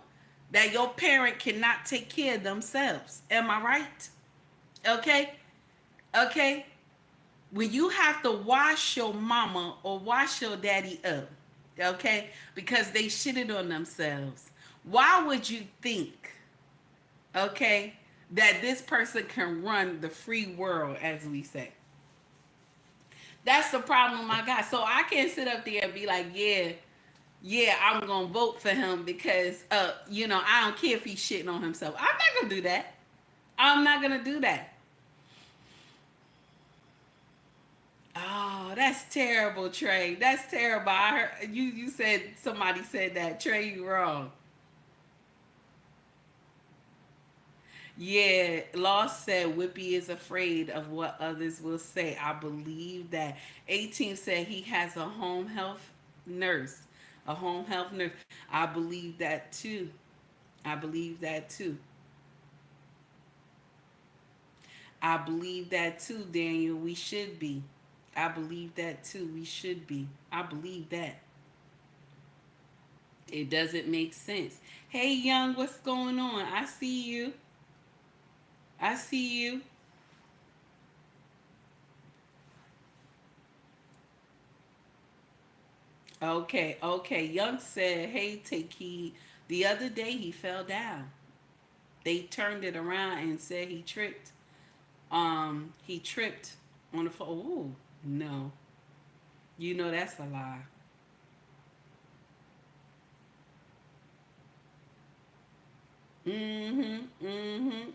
that your parent cannot take care of themselves. Am I right? Okay? Okay? When you have to wash your mama or wash your daddy up, okay, because they shitted on themselves, why would you think, okay, that this person can run the free world, as we say? That's the problem I got. So I can't sit up there and be like, yeah, I'm going to vote for him because, I don't care if he's shitting on himself. I'm not going to do that. I'm not going to do that. Oh, that's terrible, Trey. That's terrible. I heard you said somebody said that. Trey, you wrong. Yeah, Lost said Whippy is afraid of what others will say. I believe that. 18 said he has a home health nurse. A home health nurse. I believe that too. I believe that too. I believe that too, Daniel. We should be. I believe that too. We should be. I believe that. It doesn't make sense. Hey, Young, what's going on? I see you. I see you. Okay, okay. Young said, hey, take heed. The other day he fell down. They turned it around and said he tripped. He tripped on the floor. Ooh, no. You know that's a lie.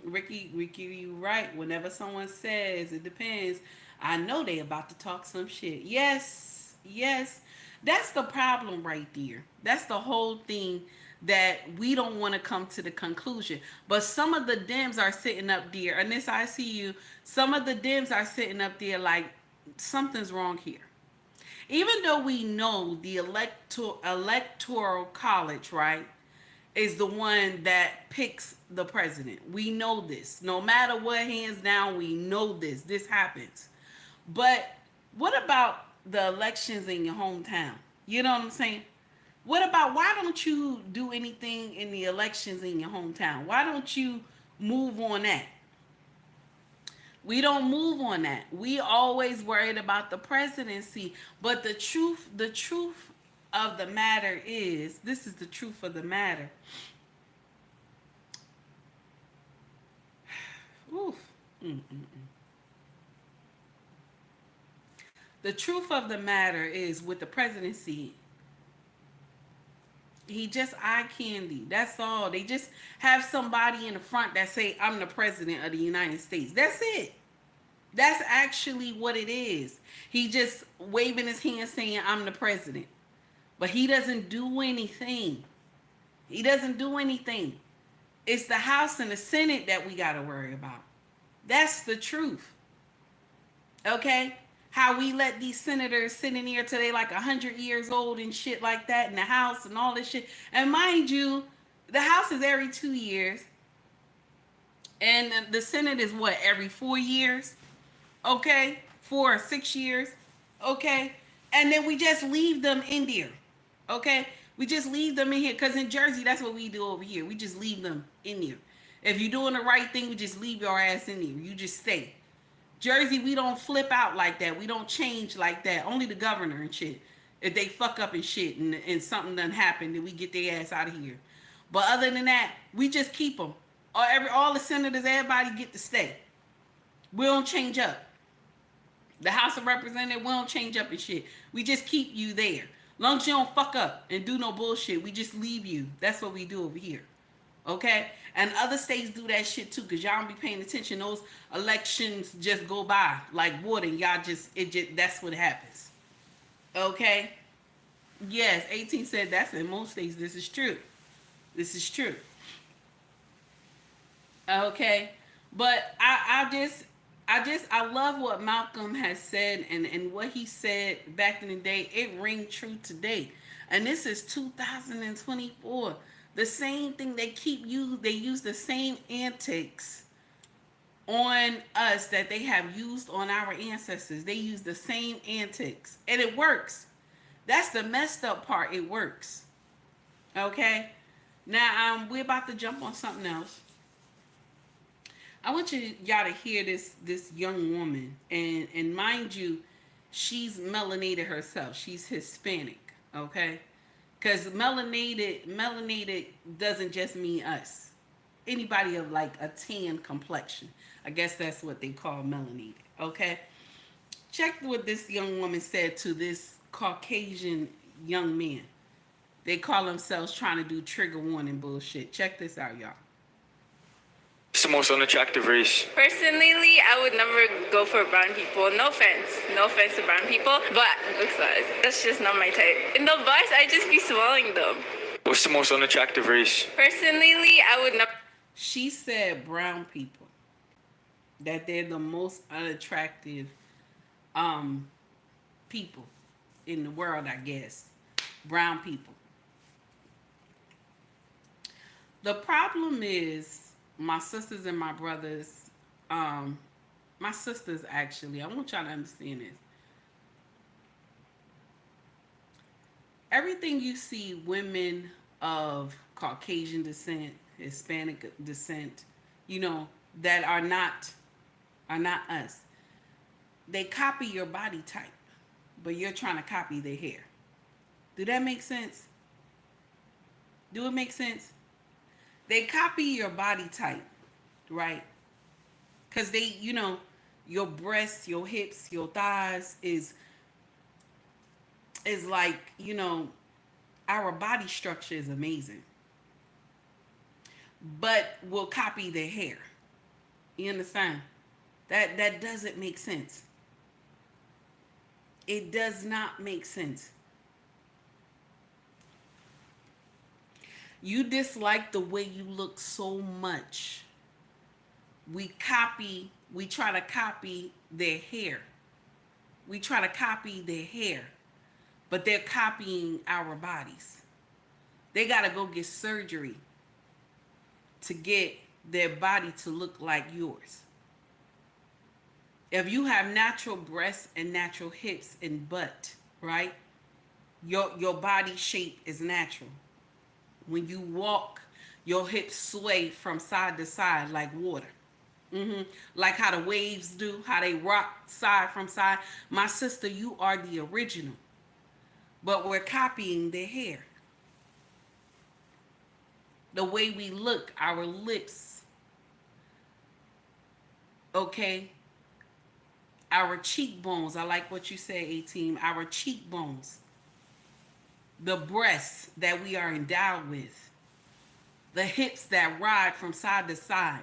Ricky, you right. Whenever someone says it depends, I know they about to talk some shit. Yes, yes. That's the problem right there. That's the whole thing that we don't want to come to the conclusion. But some of the Dems are sitting up there, and this I see you. Some of the Dems are sitting up there like something's wrong here. Even though we know the electoral college, right, is the one that picks the president. We know this. No matter what, hands down, we know this. This happens. But what about the elections in your hometown? You know what I'm saying? What about why don't you do anything in the elections in your hometown? Why don't you move on that? We don't move on that. We always worried about the presidency. But the truth of the matter is, this is the truth of the matter. Oof. The truth of the matter is with the presidency, he just eye candy. That's all. They just have somebody in the front that say, I'm the president of the United States. That's it. That's actually what it is. He just waving his hand saying, I'm the president. But he doesn't do anything. He doesn't do anything. It's the House and the Senate that we got to worry about. That's the truth. Okay? How we let these senators sit in here till they like 100 years old and shit like that in the House and all this shit. And mind you, the House is every 2 years. And the Senate is what, every 4 years? Okay? 4 or 6 years. Okay? And then we just leave them in there. Okay? We just leave them in here. Because in Jersey, that's what we do over here. We just leave them in there. If you're doing the right thing, we just leave your ass in there. You just stay. Jersey, we don't flip out like that. We don't change like that. Only the governor and shit. If they fuck up and shit and something done happen, then we get their ass out of here. But other than that, we just keep them. All the senators, everybody get to stay. We don't change up. The House of Representatives, we don't change up and shit. We just keep you there. Long as you don't fuck up and do no bullshit, we just leave you. That's what we do over here. Okay? And other states do that shit too, because y'all don't be paying attention. Those elections just go by like water. Y'all just that's what happens. Okay? Yes, 18 said that's in most states. This is true. This is true. Okay? But I love what Malcolm has said and what he said back in the day. It rings true today. And this is 2024. The same thing they use the same antics on us that they have used on our ancestors. They use the same antics. And it works. That's the messed up part. It works. Okay? Now, we're about to jump on something else. I want y'all to hear this young woman. And mind you, she's melanated herself. She's Hispanic. Okay? Because melanated doesn't just mean us. Anybody of like a tan complexion. I guess that's what they call melanated. Okay? Check what this young woman said to this Caucasian young man. They call themselves trying to do trigger warning bullshit. Check this out, y'all. What's the most unattractive race? Personally, I would never go for brown people. No offense. No offense to brown people, but looks wise, that's just not my type. In the bus, I just be swallowing them. What's the most unattractive race? Personally, I would never. She said brown people, that they're the most unattractive people in the world, I guess. Brown people. The problem is my sisters and my brothers, my sisters actually, I want y'all to understand this. Everything you see women of Caucasian descent, Hispanic descent, you know, that are not us. They copy your body type, but you're trying to copy their hair. Do that make sense? Do it make sense? They copy your body type, right? Because they, you know, your breasts, your hips, your thighs is like, you know, our body structure is amazing. But we'll copy their hair. You understand? That doesn't make sense. It does not make sense. You dislike the way you look so much. We try to copy their hair. We try to copy their hair, but they're copying our bodies. They got to go get surgery to get their body to look like yours. If you have natural breasts and natural hips and butt, right? Your body shape is natural. When you walk, your hips sway from side to side like water. Like how the waves do, how they rock side from side. My sister, you are the original. But we're copying their hair. The way we look, our lips. Okay? Our cheekbones. I like what you say, A-Team. Our cheekbones. The breasts that we are endowed with, the hips that ride from side to side,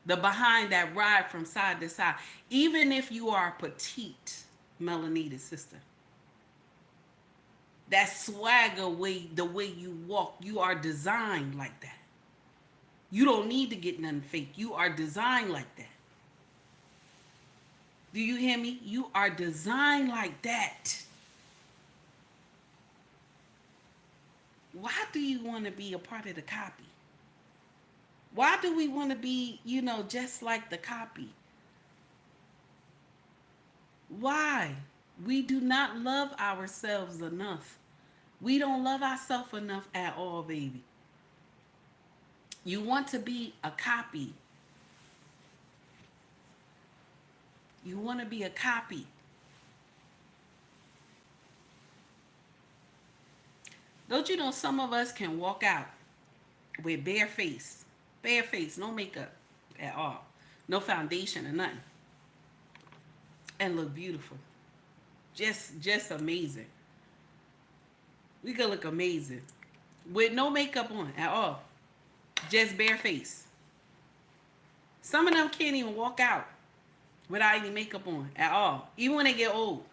the behind that ride from side to side. Even if you are petite, melanated sister, that swagger way, the way you walk, you are designed like that. You don't need to get nothing fake. You are designed like that. Do you hear me? You are designed like that. Why do you want to be a part of the copy? Why do we want to be, you know, just like the copy? Why? We do not love ourselves enough. We don't love ourselves enough at all, baby. You want to be a copy. You want to be a copy. Don't you know some of us can walk out with bare face, no makeup at all, no foundation or nothing, and look beautiful, just amazing. We could look amazing with no makeup on at all, just bare face. Some of them can't even walk out without any makeup on at all. Even when they get old,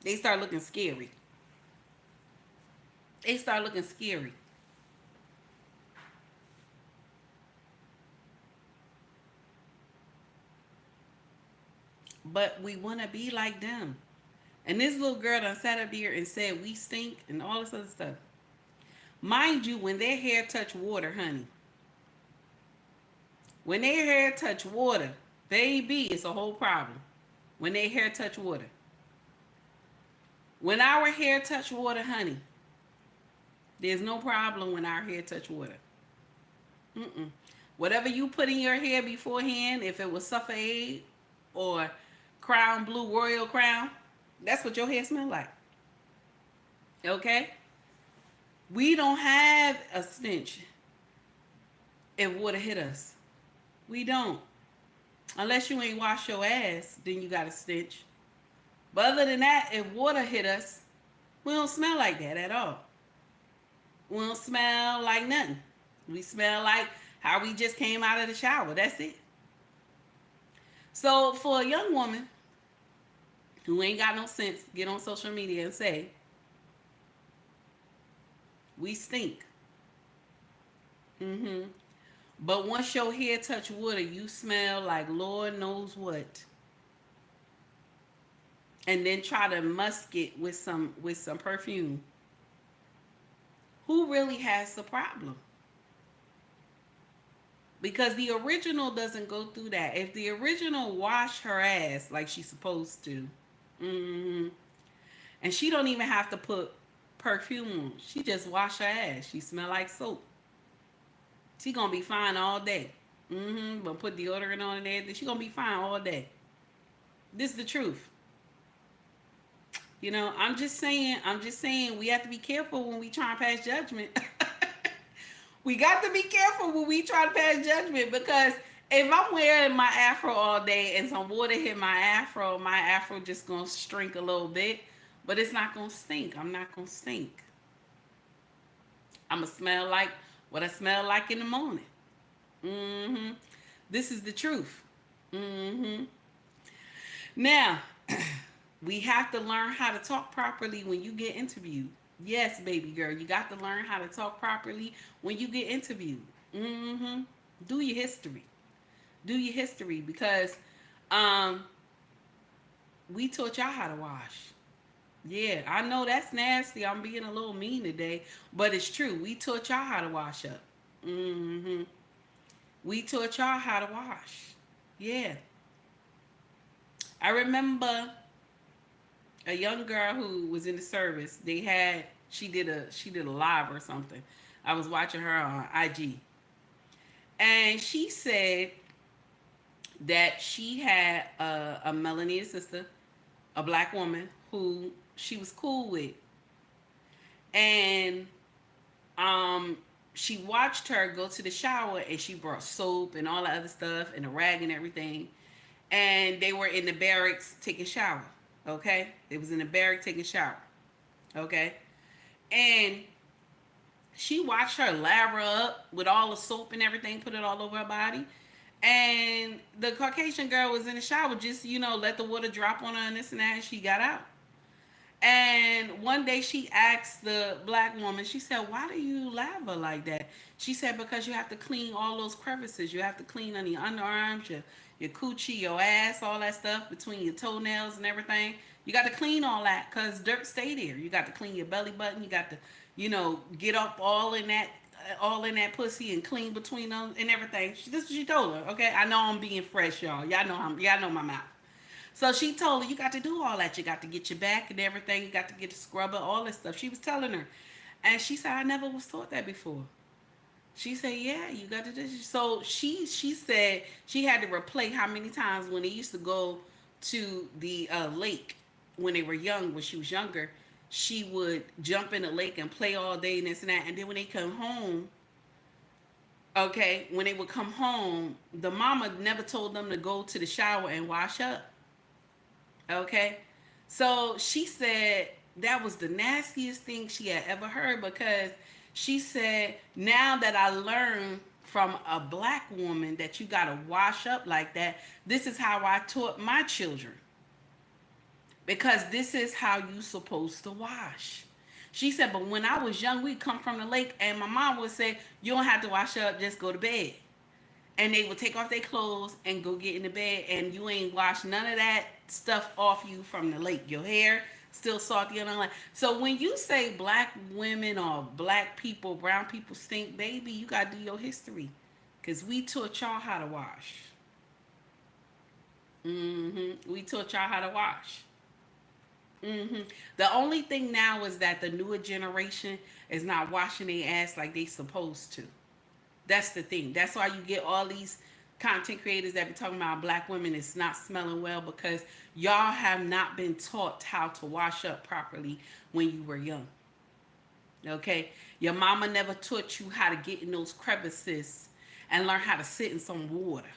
they start looking scary. They start looking scary. But we want to be like them. And this little girl done sat up here and said we stink and all this other stuff. Mind you, when their hair touch water, honey. When their hair touch water, baby, it's a whole problem. When their hair touch water. When our hair touch water, honey, there's no problem when our hair touch water. Whatever you put in your hair beforehand, if it was Suffolk or Crown Blue Royal Crown, that's what your hair smell like. Okay? We don't have a stench if water hit us. We don't. Unless you ain't wash your ass, then you got a stench. But other than that, if water hit us, we don't smell like that at all. We don't smell like nothing. We smell like How we just came out of the shower. That's it. So for a young woman who ain't got no sense, get on social media and say, we stink. But once your hair touch water, you smell like Lord knows what. And then try to musk it with some perfume. Who really has the problem? Because the original doesn't go through that. If the original wash her ass like she's supposed to, and she don't even have to put perfume on, she just wash her ass. She smell like soap. She gonna be fine all day. But put deodorant on and everything. She gonna be fine all day. This is the truth. You know, I'm just saying we have to be careful when we try and pass judgment. We got to be careful when we try to pass judgment, because if I'm wearing my afro all day and some water hit my afro just gonna shrink a little bit, but it's not gonna stink. I'm not gonna stink. I'm gonna smell like what I smell like in the morning. This is the truth. Now, we have to learn how to talk properly when you get interviewed. Yes, baby girl, you got to learn how to talk properly when you get interviewed. Do your history. Do your history, because we taught y'all how to wash. Yeah, I know that's nasty. I'm being a little mean today, but it's true. We taught y'all how to wash up. We taught y'all how to wash. Yeah. I remember a young girl who was in the service. She did a live or something. I was watching her on IG, and she said that she had a melanated sister, a black woman who she was cool with, and she watched her go to the shower, and she brought soap and all the other stuff and a rag and everything, and they were in the barracks taking shower. Okay, they was in the barrack taking shower. Okay, and she watched her lather up with all the soap and everything, put it all over her body. And the Caucasian girl was in the shower, just, let the water drop on her and this and that, and she got out. And one day she asked the black woman, she said, why do you lather like that? She said, because you have to clean all those crevices. You have to clean on your underarms, your coochie, your ass, all that stuff between your toenails and everything. You got to clean all that because dirt stay there. You got to clean your belly button. You got to, get up all in that pussy and clean between them and everything. This is what she told her. Okay, I know I'm being fresh, y'all. Y'all know my mouth. So she told her, you got to do all that. You got to get your back and everything. You got to get the scrubber, all this stuff. She was telling her. And she said, I never was taught that before. She said, yeah, you got to do this. So she said she had to replay how many times when they used to go to the lake when they were young, when she was younger, she would jump in the lake and play all day and this and that. And then when they come home, when they would come home, the mama never told them to go to the shower and wash up. Okay, so she said that was the nastiest thing she had ever heard, because she said, now that I learned from a black woman that you got to wash up like that, this is how I taught my children, because this is how you supposed to wash. She said, but when I was young, we'd come from the lake and my mom would say, you don't have to wash up, just go to bed. And they would take off their clothes and go get in the bed, and you ain't washed none of that stuff off you from the lake. Your hair still salty and all that. So when you say black women or black people, brown people stink, baby, you got to do your history, because we taught y'all how to wash. We taught y'all how to wash. The only thing now is that the newer generation is not washing their ass like they supposed to. That's the thing. That's why you get all these content creators that be talking about black women is not smelling well, because y'all have not been taught how to wash up properly when you were young. Okay? Your mama never taught you how to get in those crevices and learn how to sit in some water.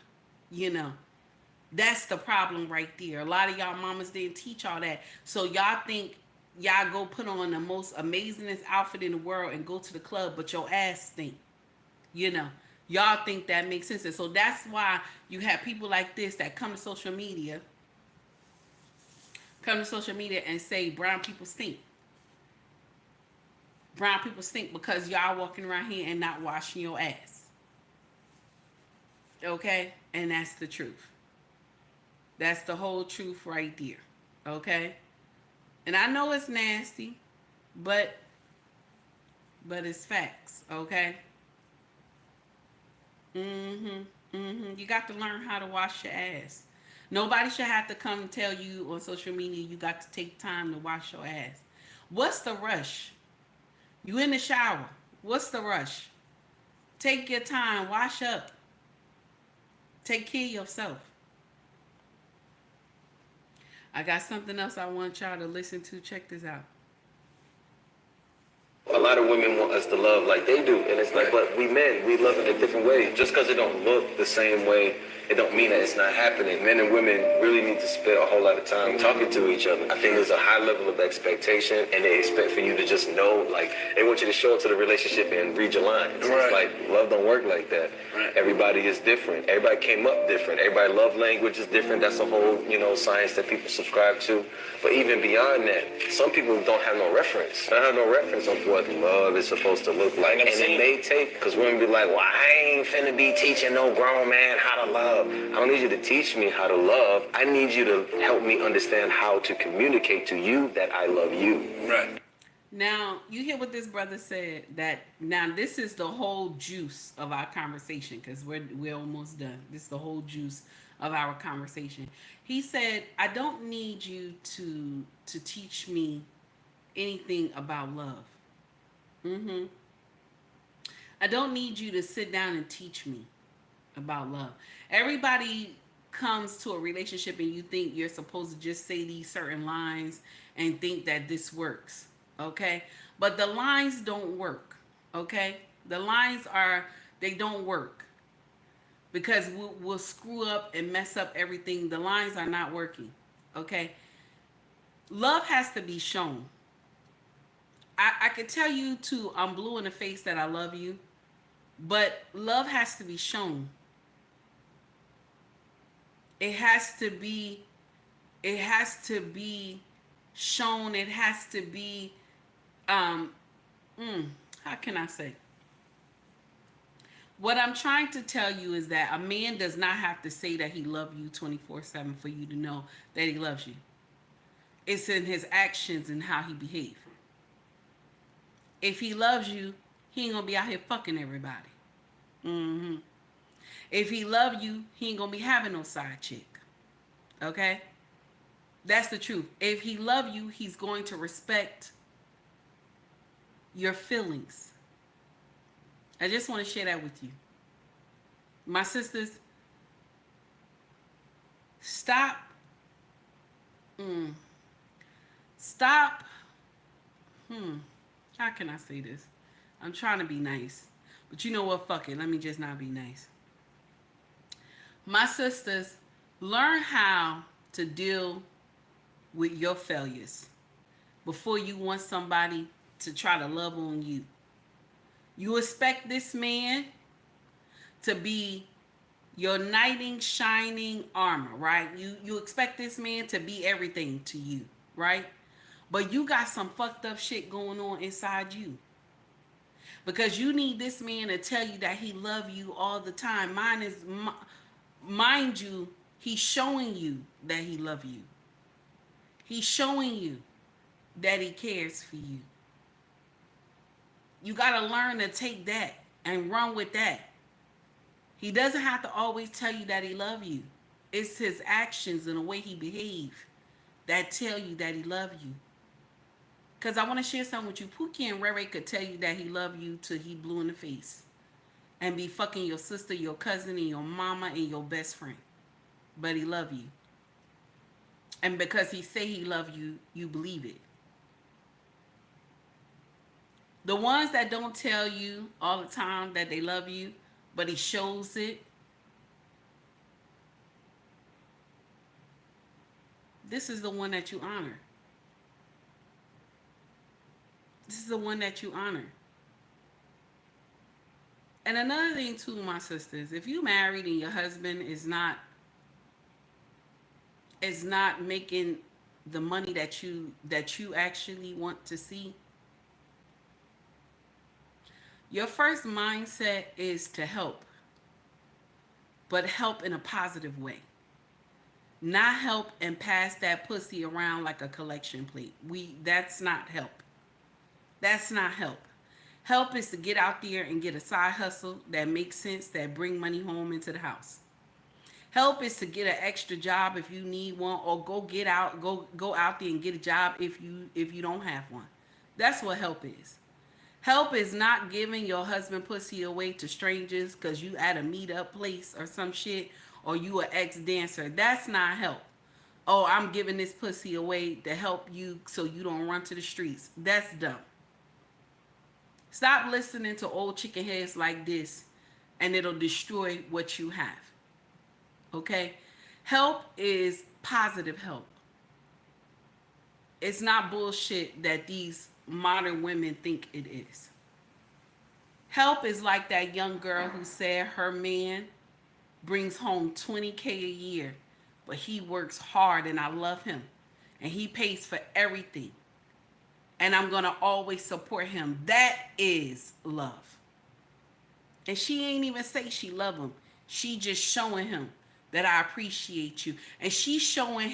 That's the problem right there. A lot of y'all mamas didn't teach all that. So y'all think y'all go put on the most amazingest outfit in the world and go to the club, but your ass stink. You Y'all think that makes sense. And so that's why you have people like this that come to social media and say brown people stink. Brown people stink because y'all walking around here and not washing your ass. Okay? And that's the truth. That's the whole truth right there. Okay? And I know it's nasty, but it's facts, okay? You got to learn how to wash your ass. Nobody should have to come and tell you on social media you got to take time to wash your ass. What's the rush? You in the shower. What's the rush? Take your time. Wash up. Take care of yourself. I got something else I want y'all to listen to. Check this out. A lot of women want us to love like they do, and it's like, but we men, we love in a different way. Just because it don't look the same way, it don't mean that it's not happening. Men and women really need to spend a whole lot of time talking to each other. I think there's a high level of expectation, and they expect for you to just know, like, they want you to show up to the relationship and read your lines. It's like, love don't work like that. Everybody is different. Everybody came up different. Everybody love language is different. That's a whole, science that people subscribe to. But even beyond that, some people don't have no reference. They don't have no reference of what love is supposed to look like. And it may take, because women be like, well, I ain't finna be teaching no grown man how to love. I don't need you to teach me how to love. I need you to help me understand how to communicate to you that I love you. Right. Now, you hear what this brother said, that now this is the whole juice of our conversation, because we're almost done. This is the whole juice of our conversation. He said, I don't need you to teach me anything about love. I don't need you to sit down and teach me about love. Everybody comes to a relationship and you think you're supposed to just say these certain lines and think that this works, okay? But the lines don't work, okay? The lines they don't work because we'll screw up and mess up everything. The lines are not working, okay? Love has to be shown. I could tell you I'm blue in the face that I love you, but love has to be shown. It has to be shown. It has to be, how can I say? What I'm trying to tell you is that a man does not have to say that he loves you 24/7 for you to know that he loves you. It's in his actions and how he behaves. If he loves you, he ain't gonna be out here fucking everybody. If he love you, he ain't gonna be having no side chick. Okay? That's the truth. If he love you, he's going to respect your feelings. I just want to share that with you. My sisters, stop. Stop. How can I say this? I'm trying to be nice. But you know what? Fuck it. Let me just not be nice. My sisters, learn how to deal with your failures before you want somebody to try to love on you. You expect this man to be your knighting, shining armor, right? You expect this man to be everything to you, right? But you got some fucked up shit going on inside you. Because you need this man to tell you that he love you all the time. Mind you, he's showing you that he love you. He's showing you that he cares for you. You got to learn to take that and run with that. He doesn't have to always tell you that he love you. It's his actions and the way he behave that tell you that he love you. Because I want to share something with you. Pookie and Ray Ray could tell you that he love you till he blue in the face. And be fucking your sister, your cousin, and your mama, and your best friend. But he love you. And because he say he love you, you believe it. The ones that don't tell you all the time that they love you, but he shows it. This is the one that you honor. This is the one that you honor. And another thing too, my sisters, if you married and your husband is not making the money that you actually want to see, your first mindset is to help, but help in a positive way. Not help and pass that pussy around like a collection plate. That's not help. That's not help. Help is to get out there and get a side hustle that makes sense, that bring money home into the house. Help is to get an extra job if you need one, or go out there and get a job if you don't have one. That's what help is. Help is not giving your husband pussy away to strangers because you at a meetup place or some shit, or you an ex dancer. That's not help. Oh, I'm giving this pussy away to help you so you don't run to the streets. That's dumb. Stop listening to old chicken heads like this, and it'll destroy what you have. Okay? Help is positive help. It's not bullshit that these modern women think it is. Help is like that young girl who said her man brings home 20K a year, but he works hard and I love him. And he pays for everything. And I'm going to always support him. That is love. And she ain't even say she love him. She just showing him that I appreciate you. And she's showing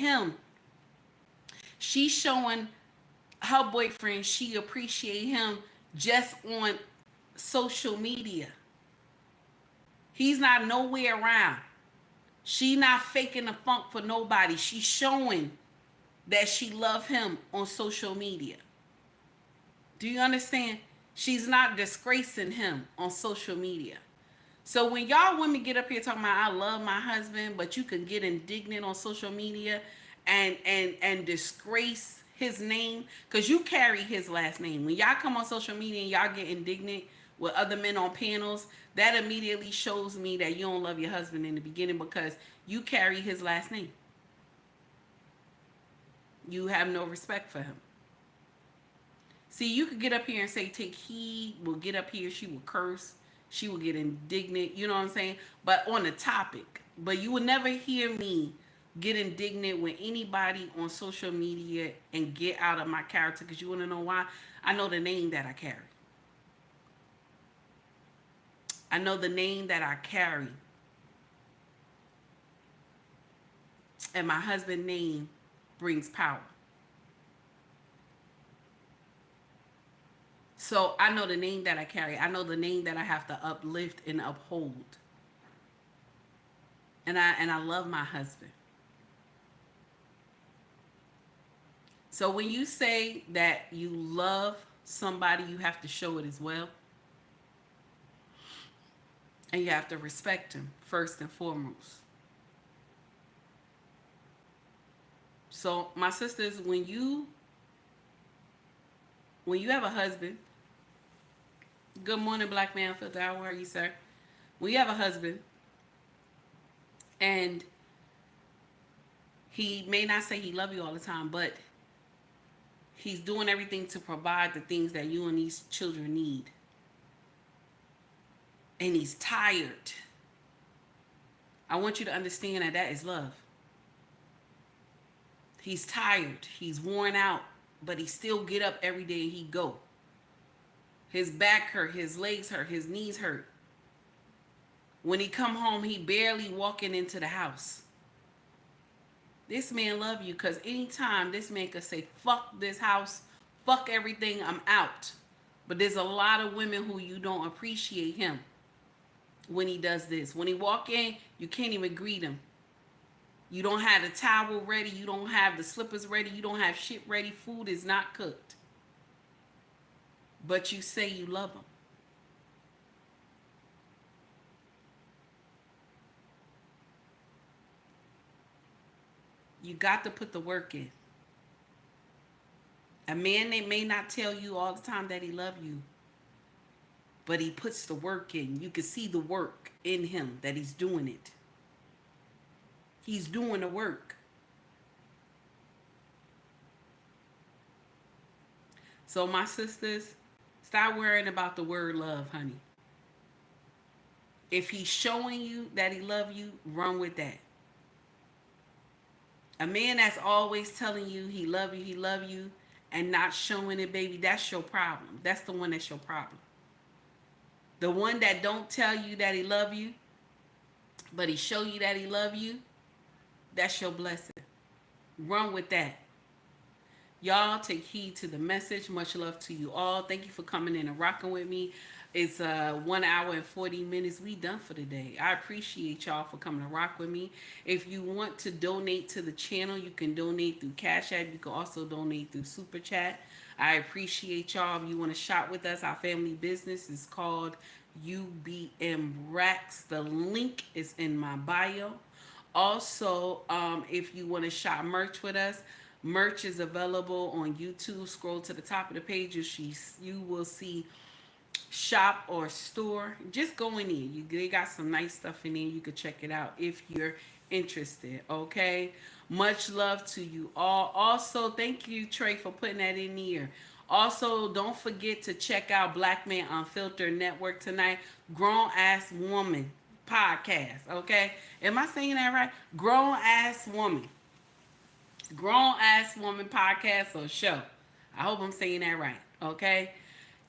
her boyfriend she appreciate him just on social media. He's not nowhere around. She not faking the funk for nobody. She's showing that she love him on social media. Do you understand? She's not disgracing him on social media. So when y'all women get up here talking about I love my husband, but you can get indignant on social media and disgrace his name, because you carry his last name. When y'all come on social media and y'all get indignant with other men on panels, that immediately shows me that you don't love your husband in the beginning, because you carry his last name. You have no respect for him. See, you could get up here and say, take heed, will get up here, she will curse, she will get indignant, you know what I'm saying? But on the topic. But you will never hear me get indignant with anybody on social media and get out of my character, because you want to know why? I know the name that I carry. I know the name that I carry. And my husband's name brings power. So I know the name that I carry. I know the name that I have to uplift and uphold. And I love my husband. So when you say that you love somebody, you have to show it as well. And you have to respect him first and foremost. So my sisters, when you have a husband, good morning, black man, filter, how are you, sir? When you have a husband and he may not say he love you all the time, but he's doing everything to provide the things that you and these children need. And he's tired. I want you to understand that that is love. He's tired. He's worn out. But he still get up every day and he go. His back hurt. His legs hurt. His knees hurt. When he come home, he barely walking into the house. This man love you, because anytime this man could say, fuck this house, fuck everything, I'm out. But there's a lot of women who you don't appreciate him when he does this. When he walk in, you can't even greet him. You don't have the towel ready. You don't have the slippers ready. You don't have shit ready. Food is not cooked. But you say you love him. You got to put the work in. A man, they may not tell you all the time that he love you, but he puts the work in. You can see the work in him, that he's doing it. He's doing the work. So my sisters, stop worrying about the word love, honey. If he's showing you that he love you, run with that. A man that's always telling you he love you, and not showing it, baby, that's your problem. That's the one that's your problem. The one that don't tell you that he love you, but he show you that he love you, that's your blessing. Run with that. Y'all take heed to the message. Much love to you all. Thank you for coming in and rocking with me. It's 1 hour and 40 minutes. We done for the day. I appreciate y'all for coming to rock with me. If you want to donate to the channel, you can donate through Cash App. You can also donate through Super Chat. I appreciate y'all. If you want to shop with us, our family business is called UBM Racks. The link is in my bio. Also, if you want to shop merch with us, merch is available on YouTube. Scroll to the top of the page. You will see shop or store. Just go in there. They got some nice stuff in there. You can check it out if you're interested. Okay. Much love to you all. Also, thank you, Trey, for putting that in here. Also, don't forget to check out Black Men Unfiltered Network tonight. Grown Ass Woman podcast. Okay. Am I saying that right? Grown Ass Woman. Grown Ass Woman podcast or show. I hope I'm saying that right. Okay.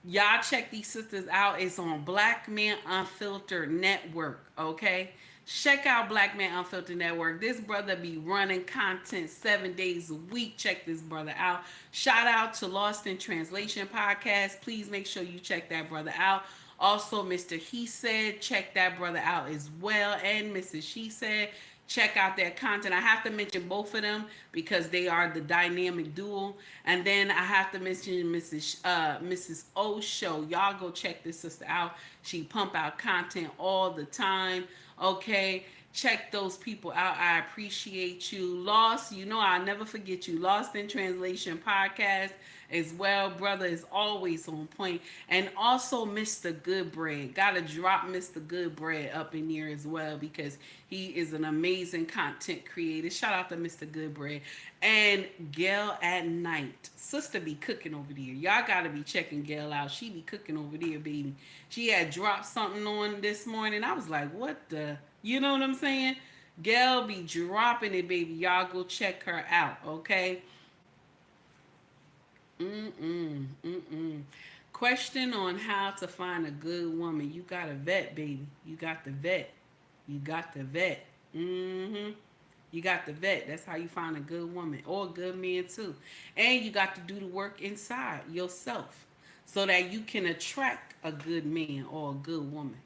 Y'all check these sisters out. It's on Black Men Unfiltered Network. Okay. Check out Black Men Unfiltered Network. This brother be running content 7 days a week. Check this brother out. Shout out to Lost in Translation podcast. Please make sure you check that brother out. Also, Mr. He Said, check that brother out as well. And Mrs. She Said, check out their content. I have to mention both of them because they are the dynamic duo. And then I have to mention Mrs. O Show. Y'all go check this sister out. She pump out content all the time. Okay, check those people out. I appreciate you. Lost, you know I'll never forget you. Lost in Translation podcast as well. Brother is always on point. And also Mr. Goodbread. Gotta drop Mr. Goodbread up in here as well because he is an amazing content creator. Shout out to Mr. Goodbread. And Gail at Night. Sister be cooking over there. Y'all gotta be checking Gail out. She be cooking over there, baby. She had dropped something on this morning. I was like, what the? You know what I'm saying? Gail be dropping it, baby. Y'all go check her out, okay? Question on how to find a good woman. You got to vet, baby. You got to vet. You got to vet. You got to vet. That's how you find a good woman or a good man too. And you got to do the work inside yourself so that you can attract a good man or a good woman.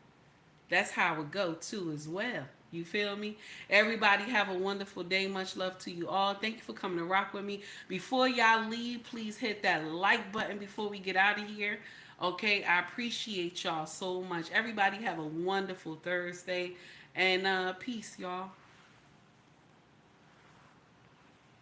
That's how it go too as well. You feel me? Everybody have a wonderful day. Much love to you all. Thank you for coming to rock with me. Before y'all leave, please hit that like button before we get out of here. Okay, I appreciate y'all so much. Everybody have a wonderful Thursday. And peace, y'all.